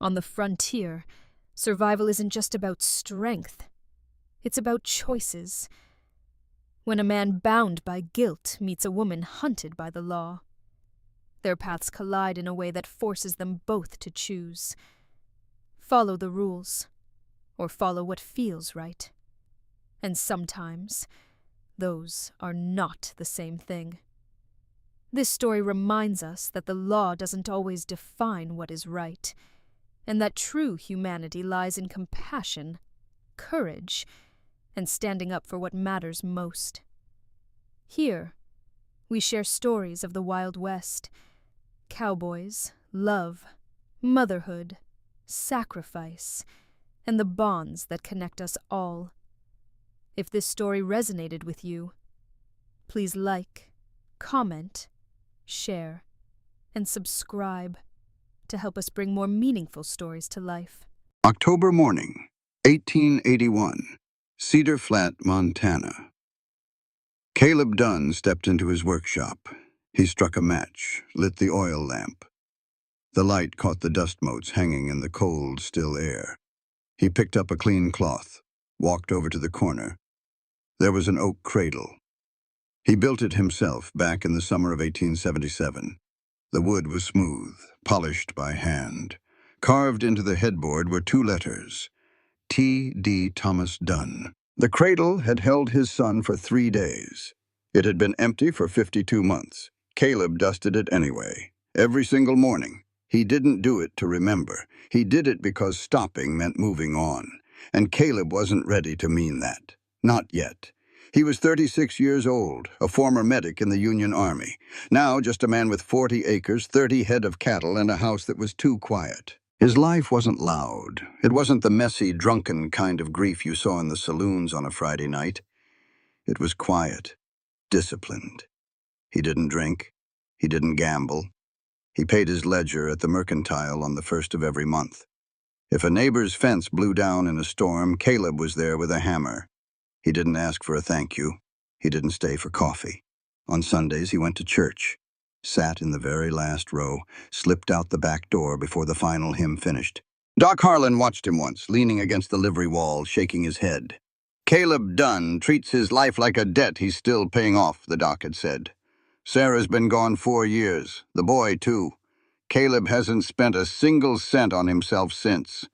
On the frontier, survival isn't just about strength. It's about choices. When a man bound by guilt meets a woman hunted by the law, their paths collide in a way that forces them both to choose. Follow the rules, or follow what feels right. And sometimes, those are not the same thing. This story reminds us that the law doesn't always define what is right, and that true humanity lies in compassion, courage, and standing up for what matters most. Here, we share stories of the Wild West, cowboys, love, motherhood, sacrifice, and the bonds that connect us all. If this story resonated with you, please like, comment, share, and subscribe to help us bring more meaningful stories to life. October morning, 1881, Cedar Flat, Montana. Caleb Dunn stepped into his workshop. He struck a match, lit the oil lamp. The light caught the dust motes hanging in the cold, still air. He picked up a clean cloth, walked over to the corner. There was an oak cradle. He built it himself back in the summer of 1877. The wood was smooth, polished by hand. Carved into the headboard were 2 letters, T.D. Thomas Dunn. The cradle had held his son for 3 days. It had been empty for 52 months. Caleb dusted it anyway, every single morning. He didn't do it to remember. He did it because stopping meant moving on. And Caleb wasn't ready to mean that. Not yet. He was 36 years old, a former medic in the Union Army. Now just a man with 40 acres, 30 head of cattle, and a house that was too quiet. His life wasn't loud. It wasn't the messy, drunken kind of grief you saw in the saloons on a Friday night. It was quiet, disciplined. He didn't drink. He didn't gamble. He paid his ledger at the mercantile on the 1st of every month. If a neighbor's fence blew down in a storm, Caleb was there with a hammer. He didn't ask for a thank you. He didn't stay for coffee. On Sundays, he went to church, sat in the very last row, slipped out the back door before the final hymn finished. Doc Harlan watched him once, leaning against the livery wall, shaking his head. Caleb Dunn treats his life like a debt he's still paying off, the doc had said. Sarah's been gone 4 years, the boy too. Caleb hasn't spent a single cent on himself since.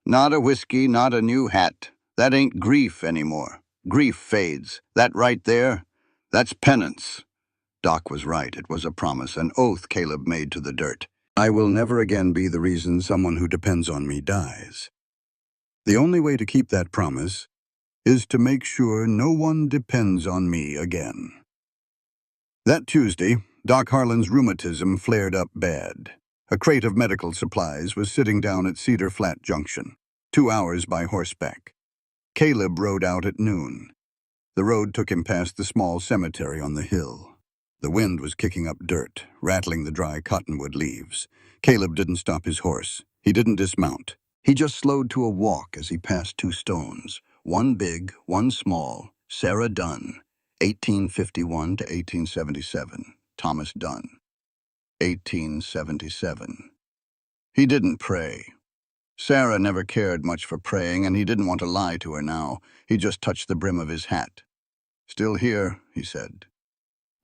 Not a whiskey, not a new hat. That ain't grief anymore. Grief fades. That right there, that's penance. Doc was right. It was a promise, an oath Caleb made to the dirt. I will never again be the reason someone who depends on me dies. The only way to keep that promise is to make sure no one depends on me again. That Tuesday, Doc Harlan's rheumatism flared up bad. A crate of medical supplies was sitting down at Cedar Flat Junction, 2 hours by horseback. Caleb rode out at noon. The road took him past the small cemetery on the hill. The wind was kicking up dirt, rattling the dry cottonwood leaves. Caleb didn't stop his horse. He didn't dismount. He just slowed to a walk as he passed 2 stones. One big, one small. Sarah Dunn, 1851 to 1877. Thomas Dunn, 1877. He didn't pray. Sarah never cared much for praying, and he didn't want to lie to her now. He just touched the brim of his hat. Still here, he said.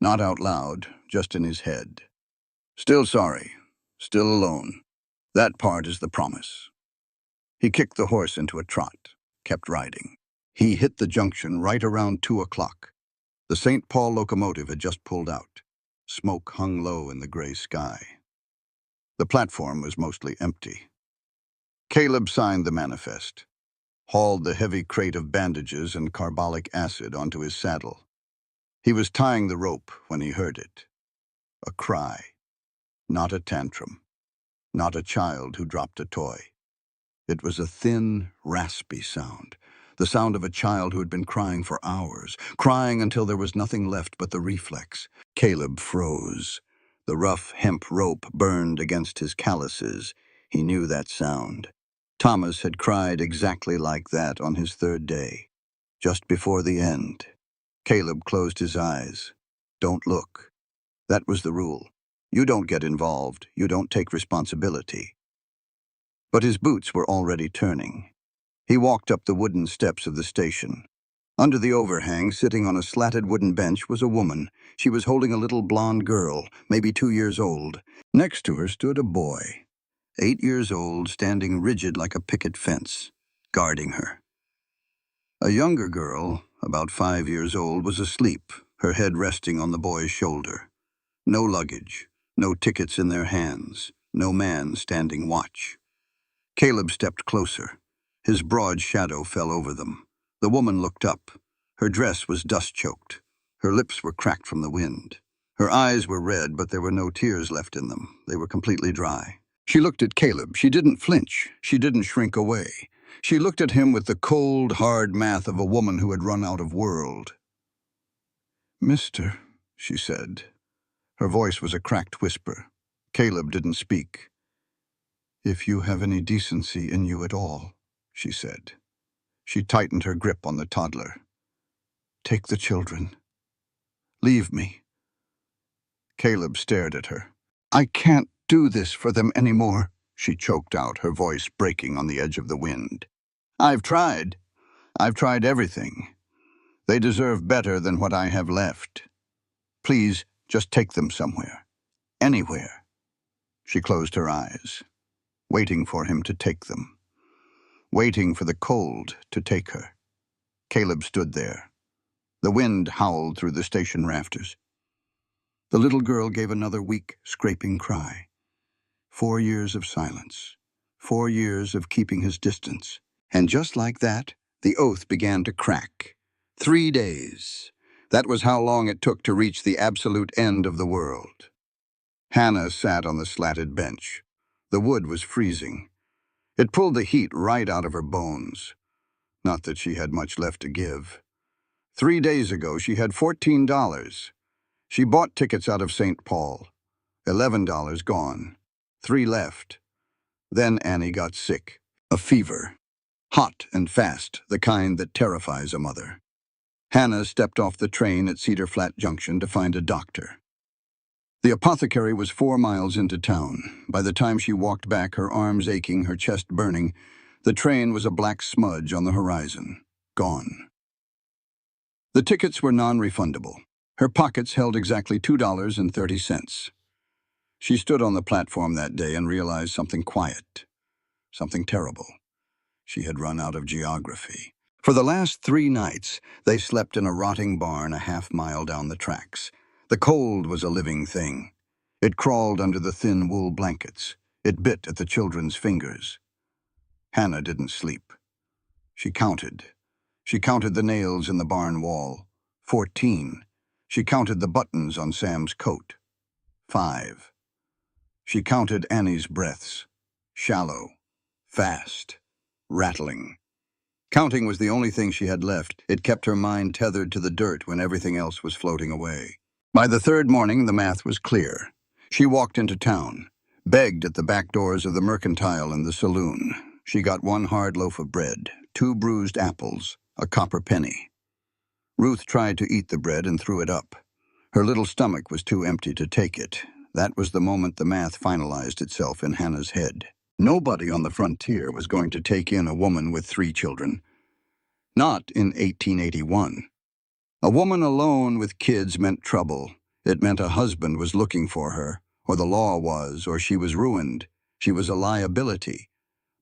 Not out loud, just in his head. Still sorry. Still alone. That part is the promise. He kicked the horse into a trot, kept riding. He hit the junction right around 2 o'clock. The St. Paul locomotive had just pulled out. Smoke hung low in the gray sky. The platform was mostly empty. Caleb signed the manifest, hauled the heavy crate of bandages and carbolic acid onto his saddle. He was tying the rope when he heard it. A cry. Not a tantrum. Not a child who dropped a toy. It was a thin, raspy sound. The sound of a child who had been crying for hours, crying until there was nothing left but the reflex. Caleb froze. The rough hemp rope burned against his calluses. He knew that sound. Thomas had cried exactly like that on his 3rd day, just before the end. Caleb closed his eyes. Don't look. That was the rule. You don't get involved. You don't take responsibility. but his boots were already turning. He walked up the wooden steps of the station. Under the overhang, sitting on a slatted wooden bench, was a woman. She was holding a little blonde girl, maybe 2 years old. Next to her stood a boy, 8 years old, standing rigid like a picket fence, guarding her. A younger girl, about 5 years old, was asleep, her head resting on the boy's shoulder. No luggage, no tickets in their hands, no man standing watch. Caleb stepped closer. His broad shadow fell over them. The woman looked up. Her dress was dust-choked. Her lips were cracked from the wind. Her eyes were red, but there were no tears left in them. They were completely dry. She looked at Caleb. She didn't flinch. She didn't shrink away. She looked at him with the cold, hard math of a woman who had run out of world. "Mister," she said. Her voice was a cracked whisper. Caleb didn't speak. "If you have any decency in you at all," she said. She tightened her grip on the toddler. "Take the children. Leave me." Caleb stared at her. "I can't do this for them anymore," she choked out, her voice breaking on the edge of the wind. I've tried everything. They deserve better than what I have left. Please, just take them somewhere. Anywhere." She closed her eyes, waiting for him to take them. Waiting for the cold to take her. Caleb stood there. The wind howled through the station rafters. The little girl gave another weak, scraping cry. 4 years of silence. 4 years of keeping his distance. And just like that, the oath began to crack. 3 days. That was how long it took to reach the absolute end of the world. Hannah sat on the slatted bench. The wood was freezing. It pulled the heat right out of her bones. Not that she had much left to give. 3 days ago, she had $14. She bought tickets out of St. Paul. $11 gone. 3 left. Then Annie got sick. A fever. Hot and fast, the kind that terrifies a mother. Hannah stepped off the train at Cedar Flat Junction to find a doctor. The apothecary was 4 miles into town. By the time she walked back, her arms aching, her chest burning, the train was a black smudge on the horizon. Gone. The tickets were non-refundable. Her pockets held exactly $2.30. She stood on the platform that day and realized something quiet, something terrible. She had run out of geography. For the last 3 nights, they slept in a rotting barn a half-mile down the tracks. The cold was a living thing. It crawled under the thin wool blankets. It bit at the children's fingers. Hannah didn't sleep. She counted. She counted the nails in the barn wall. 14. She counted the buttons on Sam's coat. 5. She counted Annie's breaths. Shallow. Fast. Rattling. Counting was the only thing she had left. It kept her mind tethered to the dirt when everything else was floating away. By the 3rd morning, the math was clear. She walked into town, begged at the back doors of the mercantile and the saloon. She got 1 hard loaf of bread, 2 bruised apples, a copper penny. Ruth tried to eat the bread and threw it up. Her little stomach was too empty to take it. That was the moment the math finalized itself in Hannah's head. Nobody on the frontier was going to take in a woman with 3 children. Not in 1881. A woman alone with kids meant trouble. It meant a husband was looking for her, or the law was, or she was ruined. She was a liability.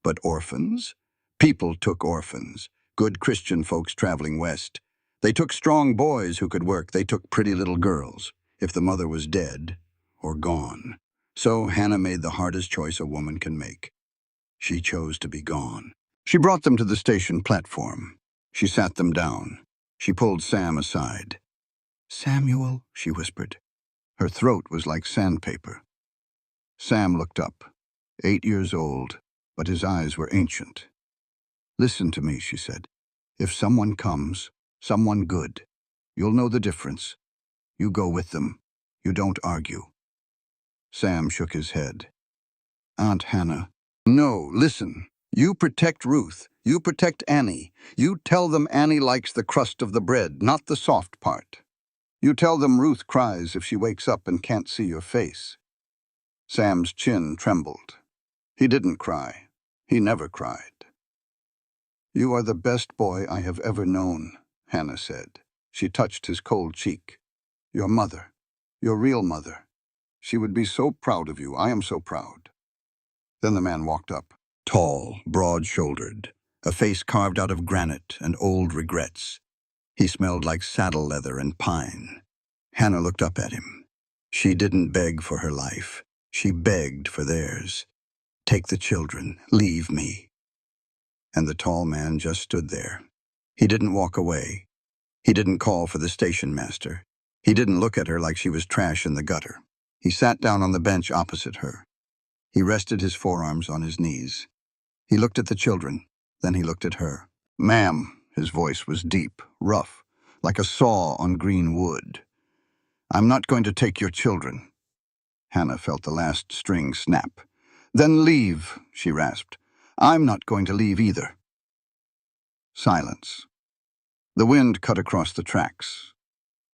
But orphans? People took orphans. Good Christian folks traveling west. They took strong boys who could work. They took pretty little girls, if the mother was dead or gone. So Hannah made the hardest choice a woman can make. She chose to be gone. She brought them to the station platform. She sat them down. She pulled Sam aside. "Samuel," she whispered. Her throat was like sandpaper. Sam looked up, 8 years old, but his eyes were ancient. "Listen to me," she said. "If someone comes, someone good, you'll know the difference. You go with them. You don't argue." Sam shook his head. "Aunt Hannah." "No, listen. You protect Ruth. You protect Annie. You tell them Annie likes the crust of the bread, not the soft part. You tell them Ruth cries if she wakes up and can't see your face." Sam's chin trembled. He didn't cry. He never cried. "You are the best boy I have ever known," Hannah said. She touched his cold cheek. "Your mother, your real mother. She would be so proud of you. I am so proud." Then the man walked up, tall, broad-shouldered, a face carved out of granite and old regrets. He smelled like saddle leather and pine. Hannah looked up at him. She didn't beg for her life. She begged for theirs. "Take the children. Leave me." And the tall man just stood there. He didn't walk away. He didn't call for the station master. He didn't look at her like she was trash in the gutter. He sat down on the bench opposite her. He rested his forearms on his knees. He looked at the children, then he looked at her. "Ma'am," his voice was deep, rough, like a saw on green wood. "I'm not going to take your children." Hannah felt the last string snap. "Then leave," she rasped. "I'm not going to leave either." Silence. The wind cut across the tracks.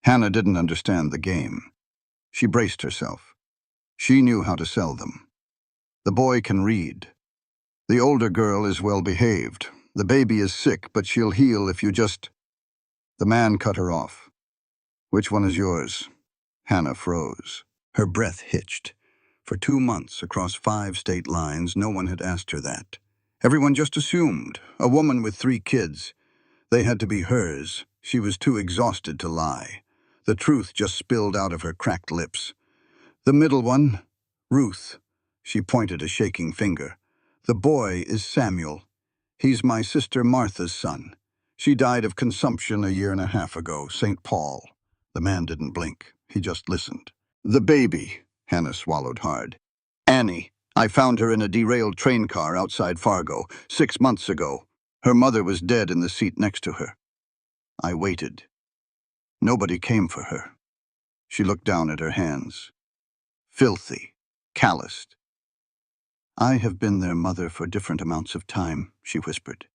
Hannah didn't understand the game. She braced herself. She knew how to sell them. The boy can read. The older girl is well behaved. The baby is sick, but she'll heal if you just... The man cut her off. "Which one is yours?" Hannah froze. Her breath hitched. For 2 months, across 5 state lines, no one had asked her that. Everyone just assumed. A woman with 3 kids. They had to be hers. She was too exhausted to lie. The truth just spilled out of her cracked lips. "The middle one, Ruth." She pointed a shaking finger. "The boy is Samuel. He's my sister Martha's son. She died of consumption a 1.5 years ago, St. Paul." The man didn't blink. He just listened. "The baby," Hannah swallowed hard. "Annie. I found her in a derailed train car outside Fargo 6 months ago. Her mother was dead in the seat next to her. I waited. Nobody came for her." She looked down at her hands. Filthy, calloused. "I have been their mother for different amounts of time," she whispered.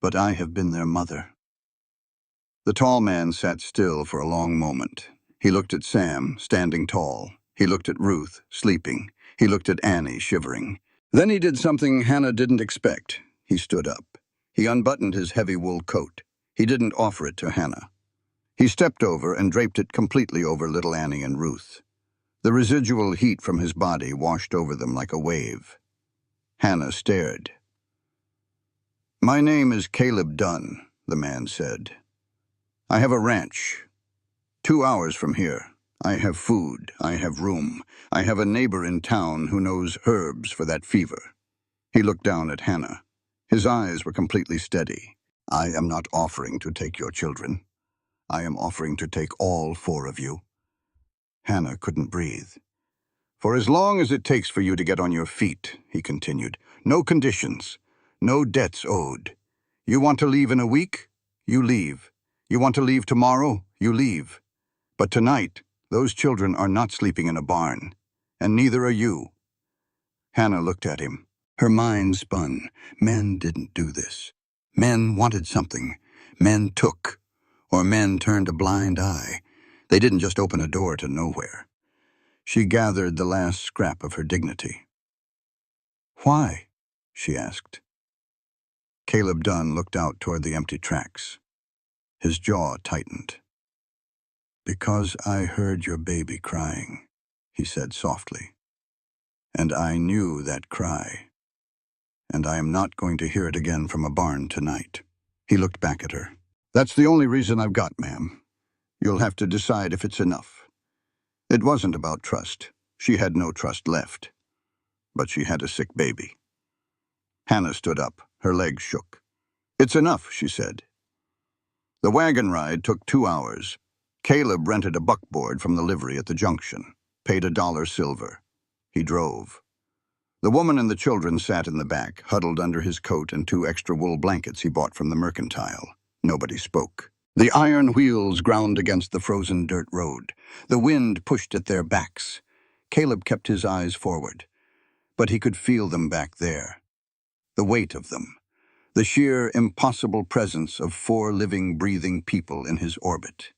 "But I have been their mother." The tall man sat still for a long moment. He looked at Sam, standing tall. He looked at Ruth, sleeping. He looked at Annie, shivering. Then he did something Hannah didn't expect. He stood up. He unbuttoned his heavy wool coat. He didn't offer it to Hannah. He stepped over and draped it completely over little Annie and Ruth. The residual heat from his body washed over them like a wave. Hannah stared. "My name is Caleb Dunn," the man said. "I have a ranch. 2 hours from here. I have food. I have room. I have a neighbor in town who knows herbs for that fever." He looked down at Hannah. His eyes were completely steady. "I am not offering to take your children. I am offering to take all 4 of you." Hannah couldn't breathe. "For as long as it takes for you to get on your feet," he continued. "No conditions. No debts owed. You want to leave in a week? You leave. You want to leave tomorrow? You leave. But tonight, those children are not sleeping in a barn. And neither are you." Hannah looked at him. Her mind spun. Men didn't do this. Men wanted something. Men took. Or men turned a blind eye. They didn't just open a door to nowhere. She gathered the last scrap of her dignity. "Why?" she asked. Caleb Dunn looked out toward the empty tracks. His jaw tightened. "Because I heard your baby crying," he said softly. "And I knew that cry. And I am not going to hear it again from a barn tonight." He looked back at her. "That's the only reason I've got, ma'am. You'll have to decide if it's enough." It wasn't about trust. She had no trust left. But she had a sick baby. Hannah stood up. Her legs shook. "It's enough," she said. The wagon ride took 2 hours. Caleb rented a buckboard from the livery at the junction, paid $1 silver. He drove. The woman and the children sat in the back, huddled under his coat and 2 extra wool blankets he bought from the mercantile. Nobody spoke. The iron wheels ground against the frozen dirt road. The wind pushed at their backs. Caleb kept his eyes forward, but he could feel them back there. The weight of them. The sheer, impossible presence of 4 living, breathing people in his orbit.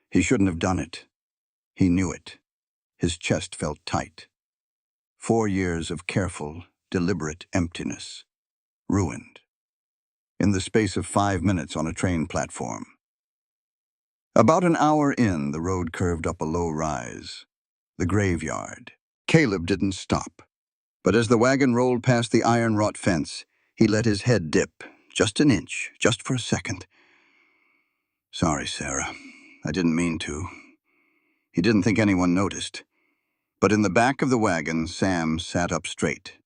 He shouldn't have done it. He knew it. His chest felt tight. 4 years of careful, deliberate emptiness. Ruined. In the space of 5 minutes on a train platform. About an hour in, the road curved up a low rise. The graveyard. Caleb didn't stop. But as the wagon rolled past the iron-wrought fence, he let his head dip, just an inch, just for a second. Sorry, Sarah. I didn't mean to. He didn't think anyone noticed. But in the back of the wagon, Sam sat up straight.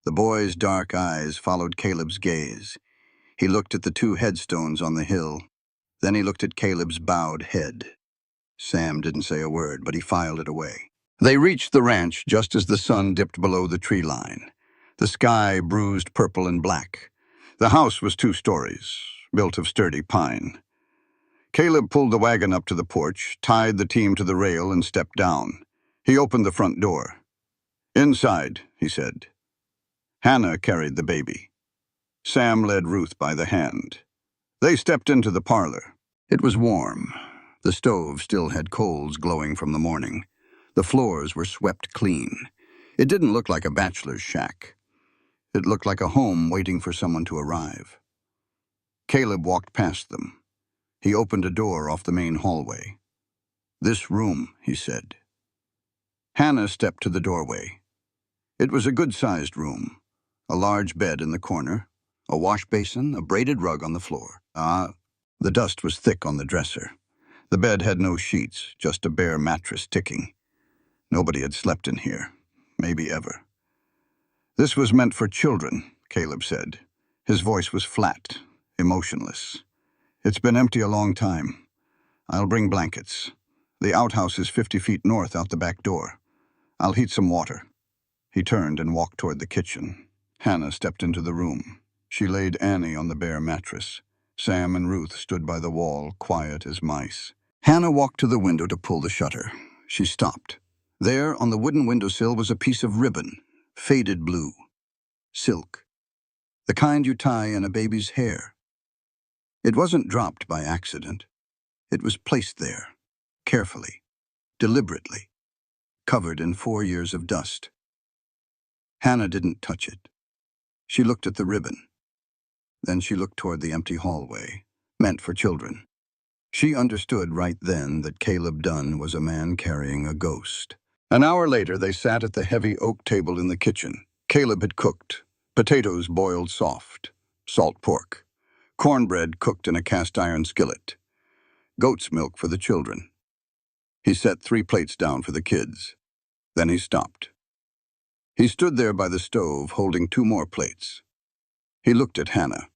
The boy's dark eyes followed Caleb's gaze. He looked at the 2 headstones on the hill. Then he looked at Caleb's bowed head. Sam didn't say a word, but he filed it away. They reached the ranch just as the sun dipped below the tree line. The sky bruised purple and black. The house was 2 stories, built of sturdy pine. Caleb pulled the wagon up to the porch, tied the team to the rail, and stepped down. He opened the front door. "Inside," he said. Hannah carried the baby. Sam led Ruth by the hand. They stepped into the parlor. It was warm. The stove still had coals glowing from the morning. The floors were swept clean. It didn't look like a bachelor's shack. It looked like a home waiting for someone to arrive. Caleb walked past them. He opened a door off the main hallway. "This room," he said. Hannah stepped to the doorway. It was a good-sized room. A large bed in the corner, a wash basin, a braided rug on the floor. The dust was thick on the dresser. The bed had no sheets, just a bare mattress ticking. Nobody had slept in here, maybe ever. "This was meant for children," Caleb said. His voice was flat, emotionless. "It's been empty a long time. I'll bring blankets. The outhouse is 50 feet north out the back door. I'll heat some water." He turned and walked toward the kitchen. Hannah stepped into the room. She laid Annie on the bare mattress. Sam and Ruth stood by the wall, quiet as mice. Hannah walked to the window to pull the shutter. She stopped. There, on the wooden windowsill, was a piece of ribbon, faded blue. Silk. The kind you tie in a baby's hair. It wasn't dropped by accident. It was placed there, carefully, deliberately, covered in 4 years of dust. Hannah didn't touch it. She looked at the ribbon. Then she looked toward the empty hallway, meant for children. She understood right then that Caleb Dunn was a man carrying a ghost. An hour later, they sat at the heavy oak table in the kitchen. Caleb had cooked. Potatoes boiled soft. Salt pork. Cornbread cooked in a cast-iron skillet. Goat's milk for the children. He set 3 plates down for the kids. Then he stopped. He stood there by the stove, holding 2 more plates. He looked at Hannah.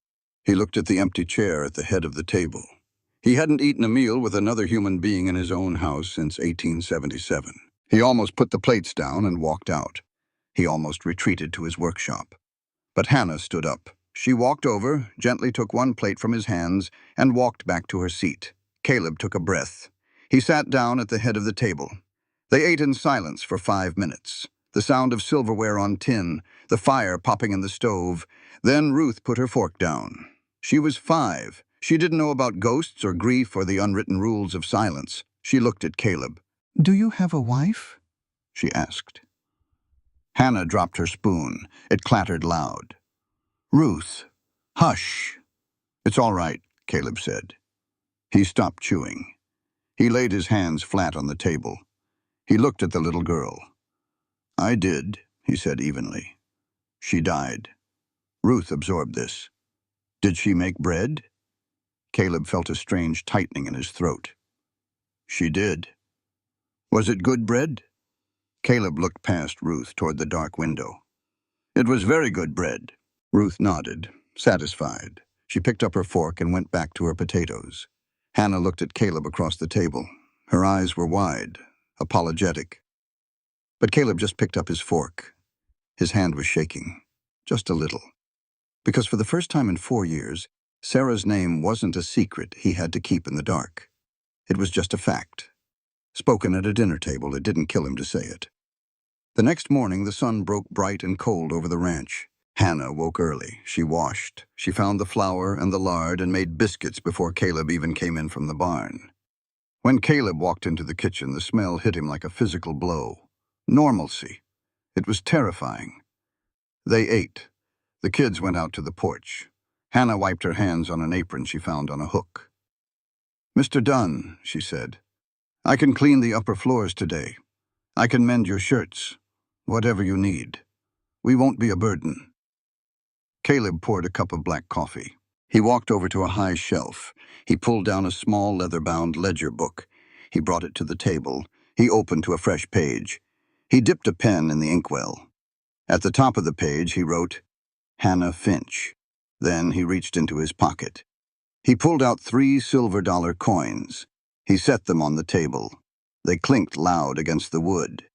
He looked at the empty chair at the head of the table. He hadn't eaten a meal with another human being in his own house since 1877. He almost put the plates down and walked out. He almost retreated to his workshop. But Hannah stood up. She walked over, gently took 1 plate from his hands, and walked back to her seat. Caleb took a breath. He sat down at the head of the table. They ate in silence for 5 minutes. The sound of silverware on tin, the fire popping in the stove. Then Ruth put her fork down. She was 5. She didn't know about ghosts or grief or the unwritten rules of silence. She looked at Caleb. "Do you have a wife?" she asked. Hannah dropped her spoon. It clattered loud. "Ruth, hush." "It's all right," Caleb said. He stopped chewing. He laid his hands flat on the table. He looked at the little girl. "I did," he said evenly. "She died." Ruth absorbed this. "Did she make bread?" Caleb felt a strange tightening in his throat. "She did." "Was it good bread?" Caleb looked past Ruth toward the dark window. "It was very good bread." Ruth nodded, satisfied. She picked up her fork and went back to her potatoes. Hannah looked at Caleb across the table. Her eyes were wide, apologetic. But Caleb just picked up his fork. His hand was shaking, just a little. Because for the first time in 4 years, Sarah's name wasn't a secret he had to keep in the dark. It was just a fact. Spoken at a dinner table, it didn't kill him to say it. The next morning, the sun broke bright and cold over the ranch. Hannah woke early. She washed. She found the flour and the lard and made biscuits before Caleb even came in from the barn. When Caleb walked into the kitchen, the smell hit him like a physical blow. Normalcy. It was terrifying. They ate. The kids went out to the porch. Hannah wiped her hands on an apron she found on a hook. "Mr. Dunn," she said, "I can clean the upper floors today. I can mend your shirts. Whatever you need. We won't be a burden." Caleb poured a cup of black coffee. He walked over to a high shelf. He pulled down a small leather-bound ledger book. He brought it to the table. He opened to a fresh page. He dipped a pen in the inkwell. At the top of the page, he wrote, "Hannah Finch." Then he reached into his pocket. He pulled out 3 silver-dollar coins. He set them on the table. They clinked loud against the wood.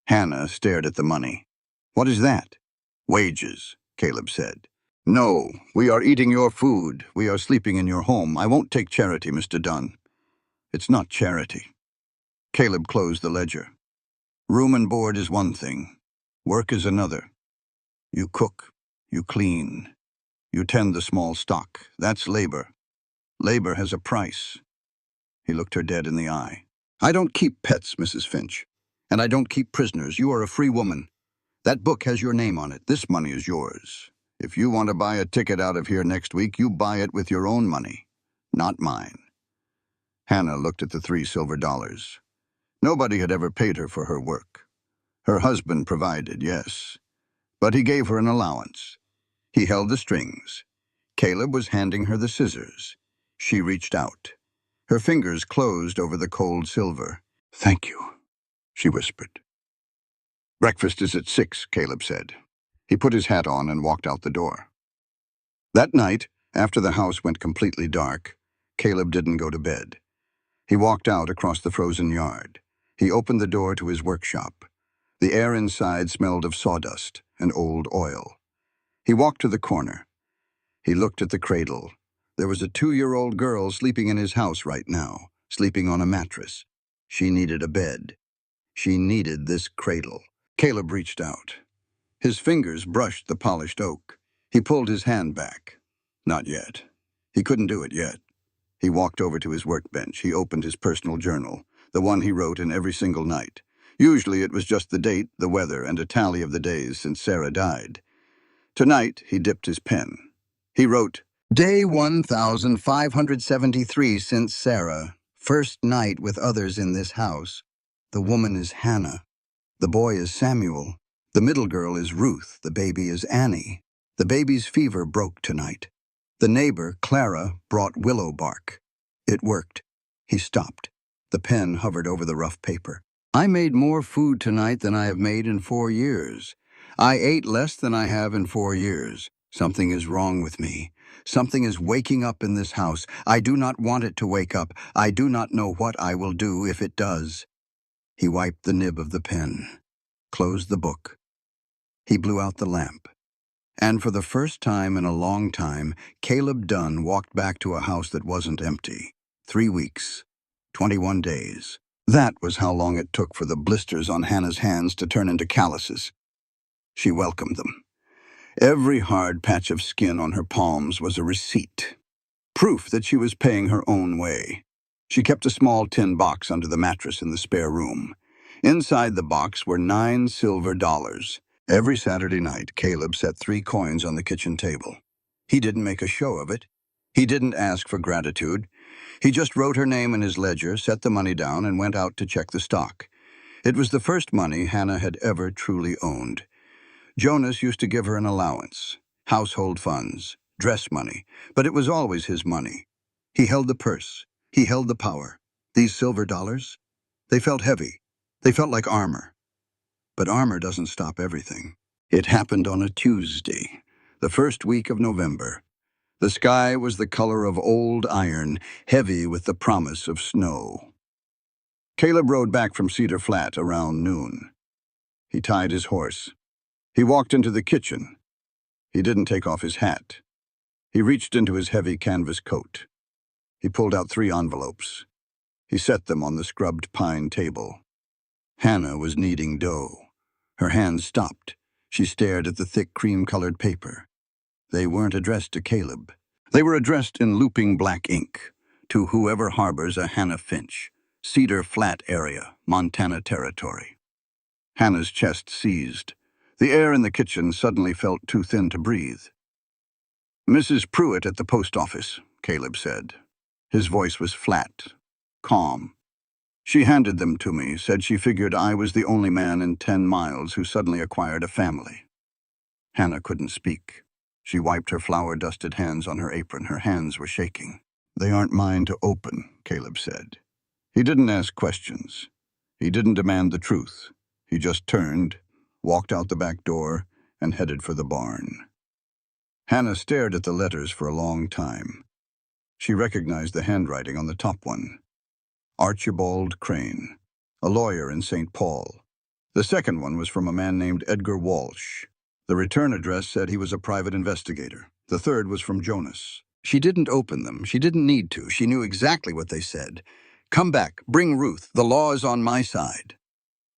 Hannah stared at the money. "What is that?" "Wages," Caleb said. "No, we are eating your food. We are sleeping in your home. I won't take charity, Mr. Dunn." "It's not charity." Caleb closed the ledger. "Room and board is one thing. Work is another. You cook, you clean, you tend the small stock. That's labor. Labor has a price." He looked her dead in the eye. "I don't keep pets, Mrs. Finch. And I don't keep prisoners. You are a free woman. That book has your name on it. This money is yours. If you want to buy a ticket out of here next week, you buy it with your own money, not mine." Hannah looked at the 3 silver dollars. Nobody had ever paid her for her work. Her husband provided, yes, but he gave her an allowance. He held the strings. Caleb was handing her the scissors. She reached out. Her fingers closed over the cold silver. "Thank you," she whispered. "Breakfast is at 6, Caleb said. He put his hat on and walked out the door. That night, after the house went completely dark, Caleb didn't go to bed. He walked out across the frozen yard. He opened the door to his workshop. The air inside smelled of sawdust and old oil. He walked to the corner. He looked at the cradle. There was a 2-year-old girl sleeping in his house right now, sleeping on a mattress. She needed a bed. She needed this cradle. Caleb reached out. His fingers brushed the polished oak. He pulled his hand back. Not yet. He couldn't do it yet. He walked over to his workbench. He opened his personal journal, the one he wrote in every single night. Usually it was just the date, the weather, and a tally of the days since Sarah died. Tonight, he dipped his pen. He wrote, "Day 1573 since Sarah. First night with others in this house. The woman is Hannah. The boy is Samuel. The middle girl is Ruth. The baby is Annie. The baby's fever broke tonight. The neighbor, Clara, brought willow bark. It worked." He stopped. The pen hovered over the rough paper. "I made more food tonight than I have made in 4 years. I ate less than I have in 4 years. Something is wrong with me. Something is waking up in this house. I do not want it to wake up. I do not know what I will do if it does." He wiped the nib of the pen, closed the book. He blew out the lamp. And for the first time in a long time, Caleb Dunn walked back to a house that wasn't empty. 3 weeks, 21 days. That was how long it took for the blisters on Hannah's hands to turn into calluses. She welcomed them. Every hard patch of skin on her palms was a receipt, proof that she was paying her own way. She kept a small tin box under the mattress in the spare room. Inside the box were 9 silver dollars. Every Saturday night, Caleb set 3 coins on the kitchen table. He didn't make a show of it. He didn't ask for gratitude. He just wrote her name in his ledger, set the money down, and went out to check the stock. It was the first money Hannah had ever truly owned. Jonas used to give her an allowance, household funds, dress money, but it was always his money. He held the purse. He held the power. These silver dollars, they felt heavy. They felt like armor. But armor doesn't stop everything. It happened on a Tuesday, the first week of November. The sky was the color of old iron, heavy with the promise of snow. Caleb rode back from Cedar Flat around noon. He tied his horse. He walked into the kitchen. He didn't take off his hat. He reached into his heavy canvas coat. He pulled out 3 envelopes. He set them on the scrubbed pine table. Hannah was kneading dough. Her hands stopped. She stared at the thick cream-colored paper. They weren't addressed to Caleb. They were addressed in looping black ink to whoever harbors a Hannah Finch, Cedar Flat area, Montana Territory. Hannah's chest seized. The air in the kitchen suddenly felt too thin to breathe. "Mrs. Pruitt at the post office," Caleb said. His voice was flat, calm. "She handed them to me, said she figured I was the only man in 10 miles who suddenly acquired a family." Hannah couldn't speak. She wiped her flour-dusted hands on her apron. Her hands were shaking. "They aren't mine to open," Caleb said. He didn't ask questions. He didn't demand the truth. He just turned, walked out the back door, and headed for the barn. Hannah stared at the letters for a long time. She recognized the handwriting on the top one. Archibald Crane, a lawyer in St. Paul. The second one was from a man named Edgar Walsh. The return address said he was a private investigator. The third was from Jonas. She didn't open them. She didn't need to. She knew exactly what they said. "Come back. Bring Ruth. The law is on my side."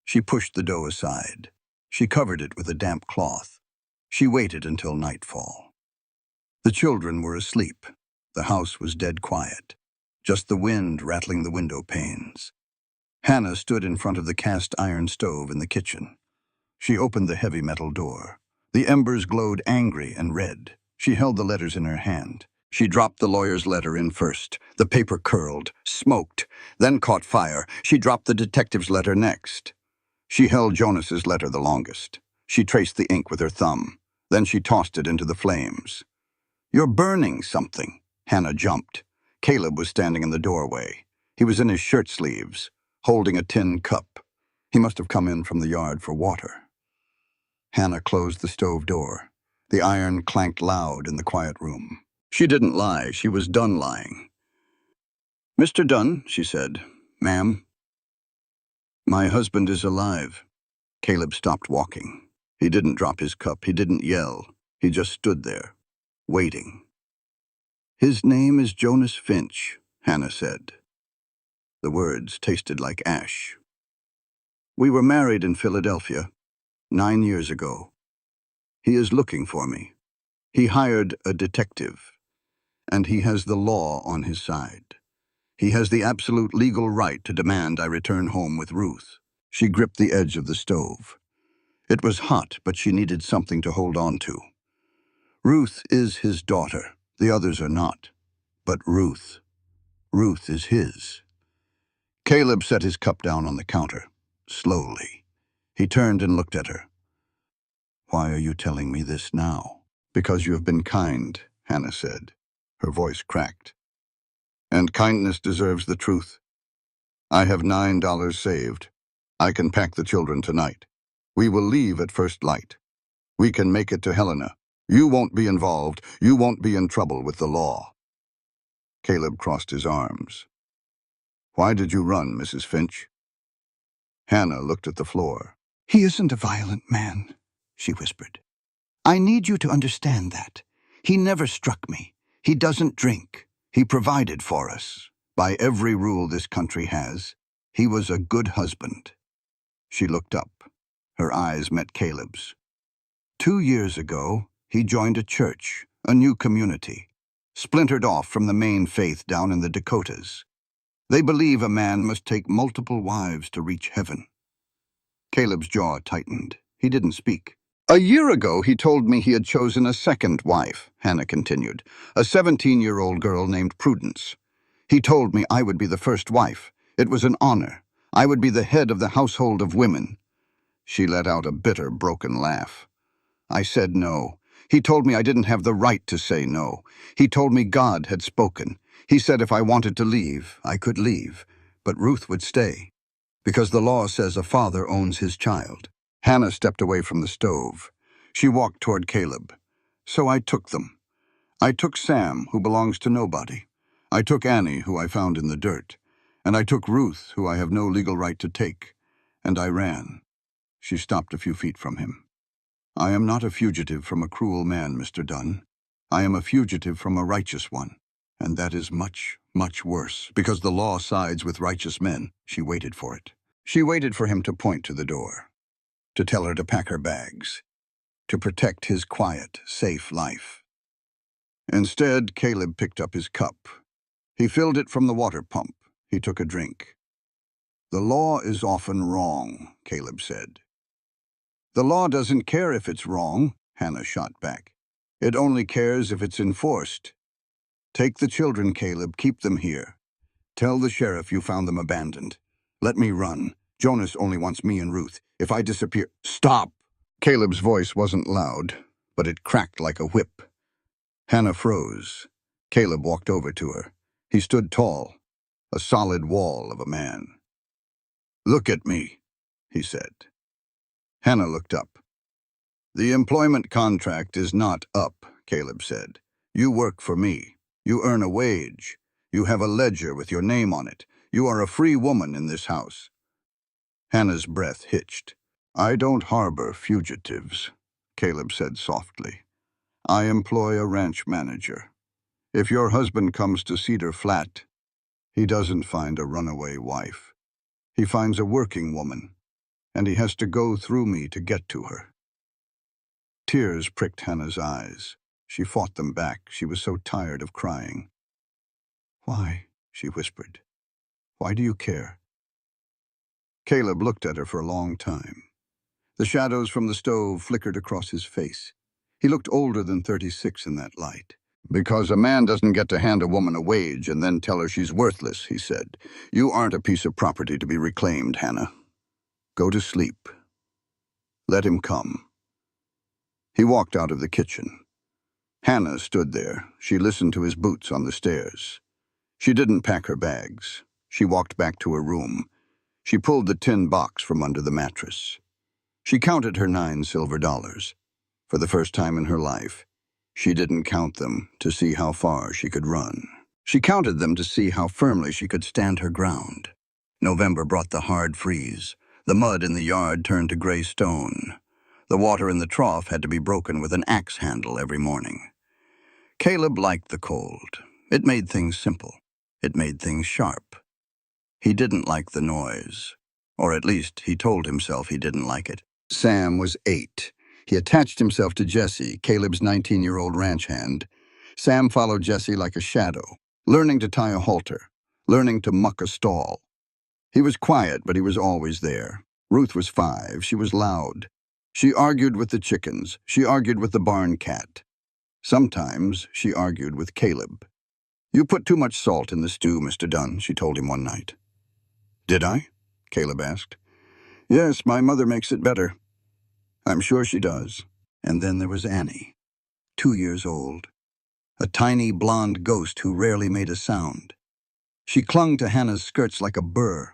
She pushed the dough aside. She covered it with a damp cloth. She waited until nightfall. The children were asleep. The house was dead quiet. Just the wind rattling the window panes. Hannah stood in front of the cast-iron stove in the kitchen. She opened the heavy metal door. The embers glowed angry and red. She held the letters in her hand. She dropped the lawyer's letter in first. The paper curled, smoked, then caught fire. She dropped the detective's letter next. She held Jonas's letter the longest. She traced the ink with her thumb. Then she tossed it into the flames. "You're burning something." Hannah jumped. Caleb was standing in the doorway. He was in his shirt sleeves, holding a tin cup. He must have come in from the yard for water. Hannah closed the stove door. The iron clanked loud in the quiet room. She didn't lie. She was done lying. "Mr. Dunn," she said. "Ma'am." "My husband is alive." Caleb stopped walking. He didn't drop his cup. He didn't yell. He just stood there, waiting. "His name is Jonas Finch," Hannah said. The words tasted like ash. "We were married in Philadelphia 9 years ago. He is looking for me. He hired a detective, and he has the law on his side. He has the absolute legal right to demand I return home with Ruth." She gripped the edge of the stove. It was hot, but she needed something to hold on to. "Ruth is his daughter. The others are not. But Ruth is his." Caleb set his cup down on the counter, slowly. He turned and looked at her. "Why are you telling me this now?" "Because you have been kind," Hannah said. Her voice cracked. "And kindness deserves the truth. I have $9 saved. I can pack the children tonight. We will leave at first light. We can make it to Helena. You won't be involved. You won't be in trouble with the law." Caleb crossed his arms. "Why did you run, Mrs. Finch?" Hannah looked at the floor. "He isn't a violent man," she whispered. "I need you to understand that. He never struck me. He doesn't drink. He provided for us. By every rule this country has, he was a good husband." She looked up. Her eyes met Caleb's. 2 years ago, he joined a church, a new community, splintered off from the main faith down in the Dakotas. They believe a man must take multiple wives to reach heaven. Caleb's jaw tightened. He didn't speak. "A year ago, he told me he had chosen a second wife," Hannah continued, "a 17-year-old girl named Prudence. He told me I would be the first wife. It was an honor. I would be the head of the household of women." She let out a bitter, broken laugh. "I said no. He told me I didn't have the right to say no. He told me God had spoken. He said if I wanted to leave, I could leave, but Ruth would stay, because the law says a father owns his child." Hannah stepped away from the stove. She walked toward Caleb. "So I took them. I took Sam, who belongs to nobody. I took Annie, who I found in the dirt. And I took Ruth, who I have no legal right to take. And I ran." She stopped a few feet from him. "I am not a fugitive from a cruel man, Mr. Dunn. I am a fugitive from a righteous one. And that is much, much worse, because the law sides with righteous men." She waited for it. She waited for him to point to the door, to tell her to pack her bags, to protect his quiet, safe life. Instead, Caleb picked up his cup. He filled it from the water pump. He took a drink. "The law is often wrong," Caleb said. The law doesn't care if it's wrong, Hannah shot back. It only cares if it's enforced. Take the children, Caleb, keep them here. Tell the sheriff you found them abandoned. Let me run. Jonas only wants me and Ruth. If I disappear— Stop! Caleb's voice wasn't loud, but it cracked like a whip. Hannah froze. Caleb walked over to her. He stood tall, a solid wall of a man. Look at me, he said. Hannah looked up. The employment contract is not up, Caleb said. You work for me. You earn a wage. You have a ledger with your name on it. You are a free woman in this house. Hannah's breath hitched. I don't harbor fugitives, Caleb said softly. I employ a ranch manager. If your husband comes to Cedar Flat, he doesn't find a runaway wife. He finds a working woman, and he has to go through me to get to her. Tears pricked Hannah's eyes. She fought them back. She was so tired of crying. Why? She whispered. Why do you care? Caleb looked at her for a long time. The shadows from the stove flickered across his face. He looked older than 36 in that light. Because a man doesn't get to hand a woman a wage and then tell her she's worthless, he said. You aren't a piece of property to be reclaimed, Hannah. Go to sleep. Let him come. He walked out of the kitchen. Hannah stood there. She listened to his boots on the stairs. She didn't pack her bags. She walked back to her room. She pulled the tin box from under the mattress. She counted her 9 silver dollars. For the first time in her life, she didn't count them to see how far she could run. She counted them to see how firmly she could stand her ground. November brought the hard freeze. The mud in the yard turned to gray stone. The water in the trough had to be broken with an axe handle every morning. Caleb liked the cold. It made things simple. It made things sharp. He didn't like the noise. Or at least, he told himself he didn't like it. Sam was 8. He attached himself to Jesse, Caleb's 19-year-old ranch hand. Sam followed Jesse like a shadow, learning to tie a halter, learning to muck a stall. He was quiet, but he was always there. Ruth was 5. She was loud. She argued with the chickens. She argued with the barn cat. Sometimes she argued with Caleb. You put too much salt in the stew, Mr. Dunn, she told him one night. Did I? Caleb asked. Yes, my mother makes it better. I'm sure she does. And then there was Annie, 2 years old, a tiny blonde ghost who rarely made a sound. She clung to Hannah's skirts like a burr.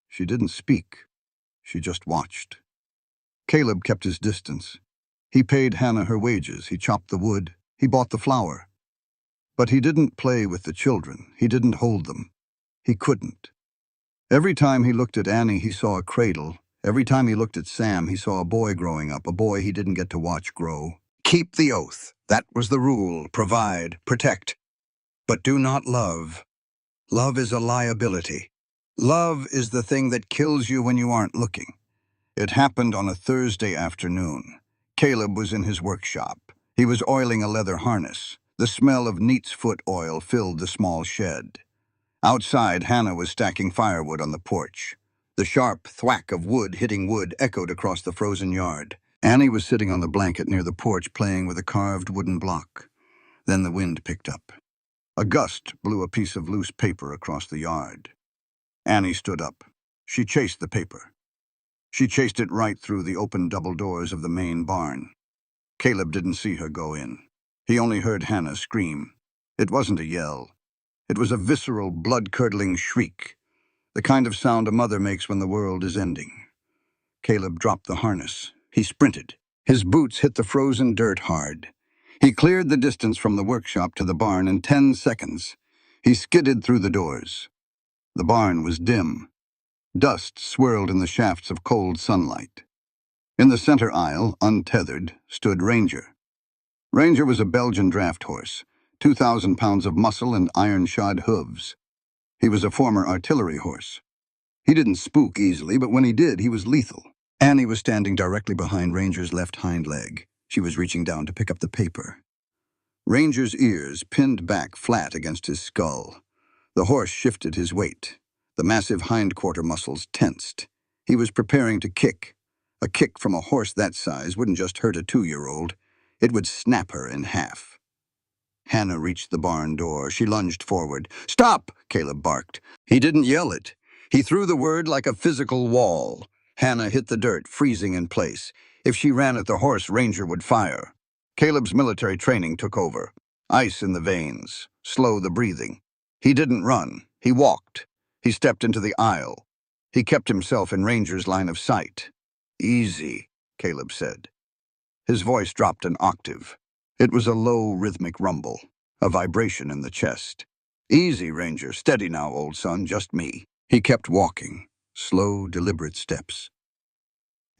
She didn't speak. She just watched. Caleb kept his distance. He paid Hannah her wages. He chopped the wood. He bought the flour. But he didn't play with the children. He didn't hold them. He couldn't. Every time he looked at Annie, he saw a cradle. Every time he looked at Sam, he saw a boy growing up, a boy he didn't get to watch grow. Keep the oath. That was the rule. Provide, protect. But do not love. Love is a liability. Love is the thing that kills you when you aren't looking. It happened on a Thursday afternoon. Caleb was in his workshop. He was oiling a leather harness. The smell of neat's foot oil filled the small shed. Outside, Hannah was stacking firewood on the porch. The sharp thwack of wood hitting wood echoed across the frozen yard. Annie was sitting on the blanket near the porch playing with a carved wooden block. Then the wind picked up. A gust blew a piece of loose paper across the yard. Annie stood up. She chased the paper. She chased it right through the open double doors of the main barn. Caleb didn't see her go in. He only heard Hannah scream. It wasn't a yell. It was a visceral, blood-curdling shriek, the kind of sound a mother makes when the world is ending. Caleb dropped the harness. He sprinted. His boots hit the frozen dirt hard. He cleared the distance from the workshop to the barn in 10 seconds. He skidded through the doors. The barn was dim. Dust swirled in the shafts of cold sunlight. In the center aisle, untethered, stood Ranger. Ranger was a Belgian draft horse, 2,000 pounds of muscle and iron-shod hooves. He was a former artillery horse. He didn't spook easily, but when he did, he was lethal. Annie was standing directly behind Ranger's left hind leg. She was reaching down to pick up the paper. Ranger's ears pinned back flat against his skull. The horse shifted his weight. The massive hindquarter muscles tensed. He was preparing to kick. A kick from a horse that size wouldn't just hurt a 2-year-old. It would snap her in half. Hannah reached the barn door. She lunged forward. "Stop!" Caleb barked. He didn't yell it. He threw the word like a physical wall. Hannah hit the dirt, freezing in place. If she ran at the horse, Ranger would fire. Caleb's military training took over. Ice in the veins, slow the breathing. He didn't run. He walked. He stepped into the aisle. He kept himself in Ranger's line of sight. "Easy," Caleb said. His voice dropped an octave. It was a low, rhythmic rumble, a vibration in the chest. "Easy, Ranger. Steady now, old son, just me." He kept walking, slow, deliberate steps.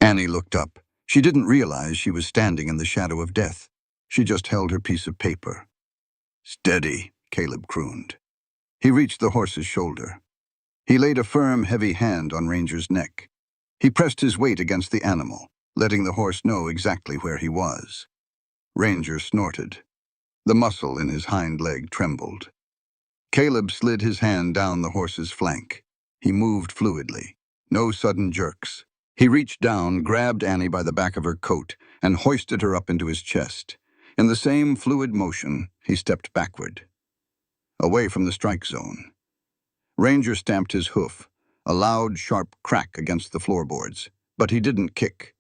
Annie looked up. She didn't realize she was standing in the shadow of death. She just held her piece of paper. "Steady," Caleb crooned. He reached the horse's shoulder. He laid a firm, heavy hand on Ranger's neck. He pressed his weight against the animal, letting the horse know exactly where he was. Ranger snorted. The muscle in his hind leg trembled. Caleb slid his hand down the horse's flank. He moved fluidly. No sudden jerks. He reached down, grabbed Annie by the back of her coat, and hoisted her up into his chest. In the same fluid motion, he stepped backward, away from the strike zone. Ranger stamped his hoof, a loud, sharp crack against the floorboards. But he didn't kick.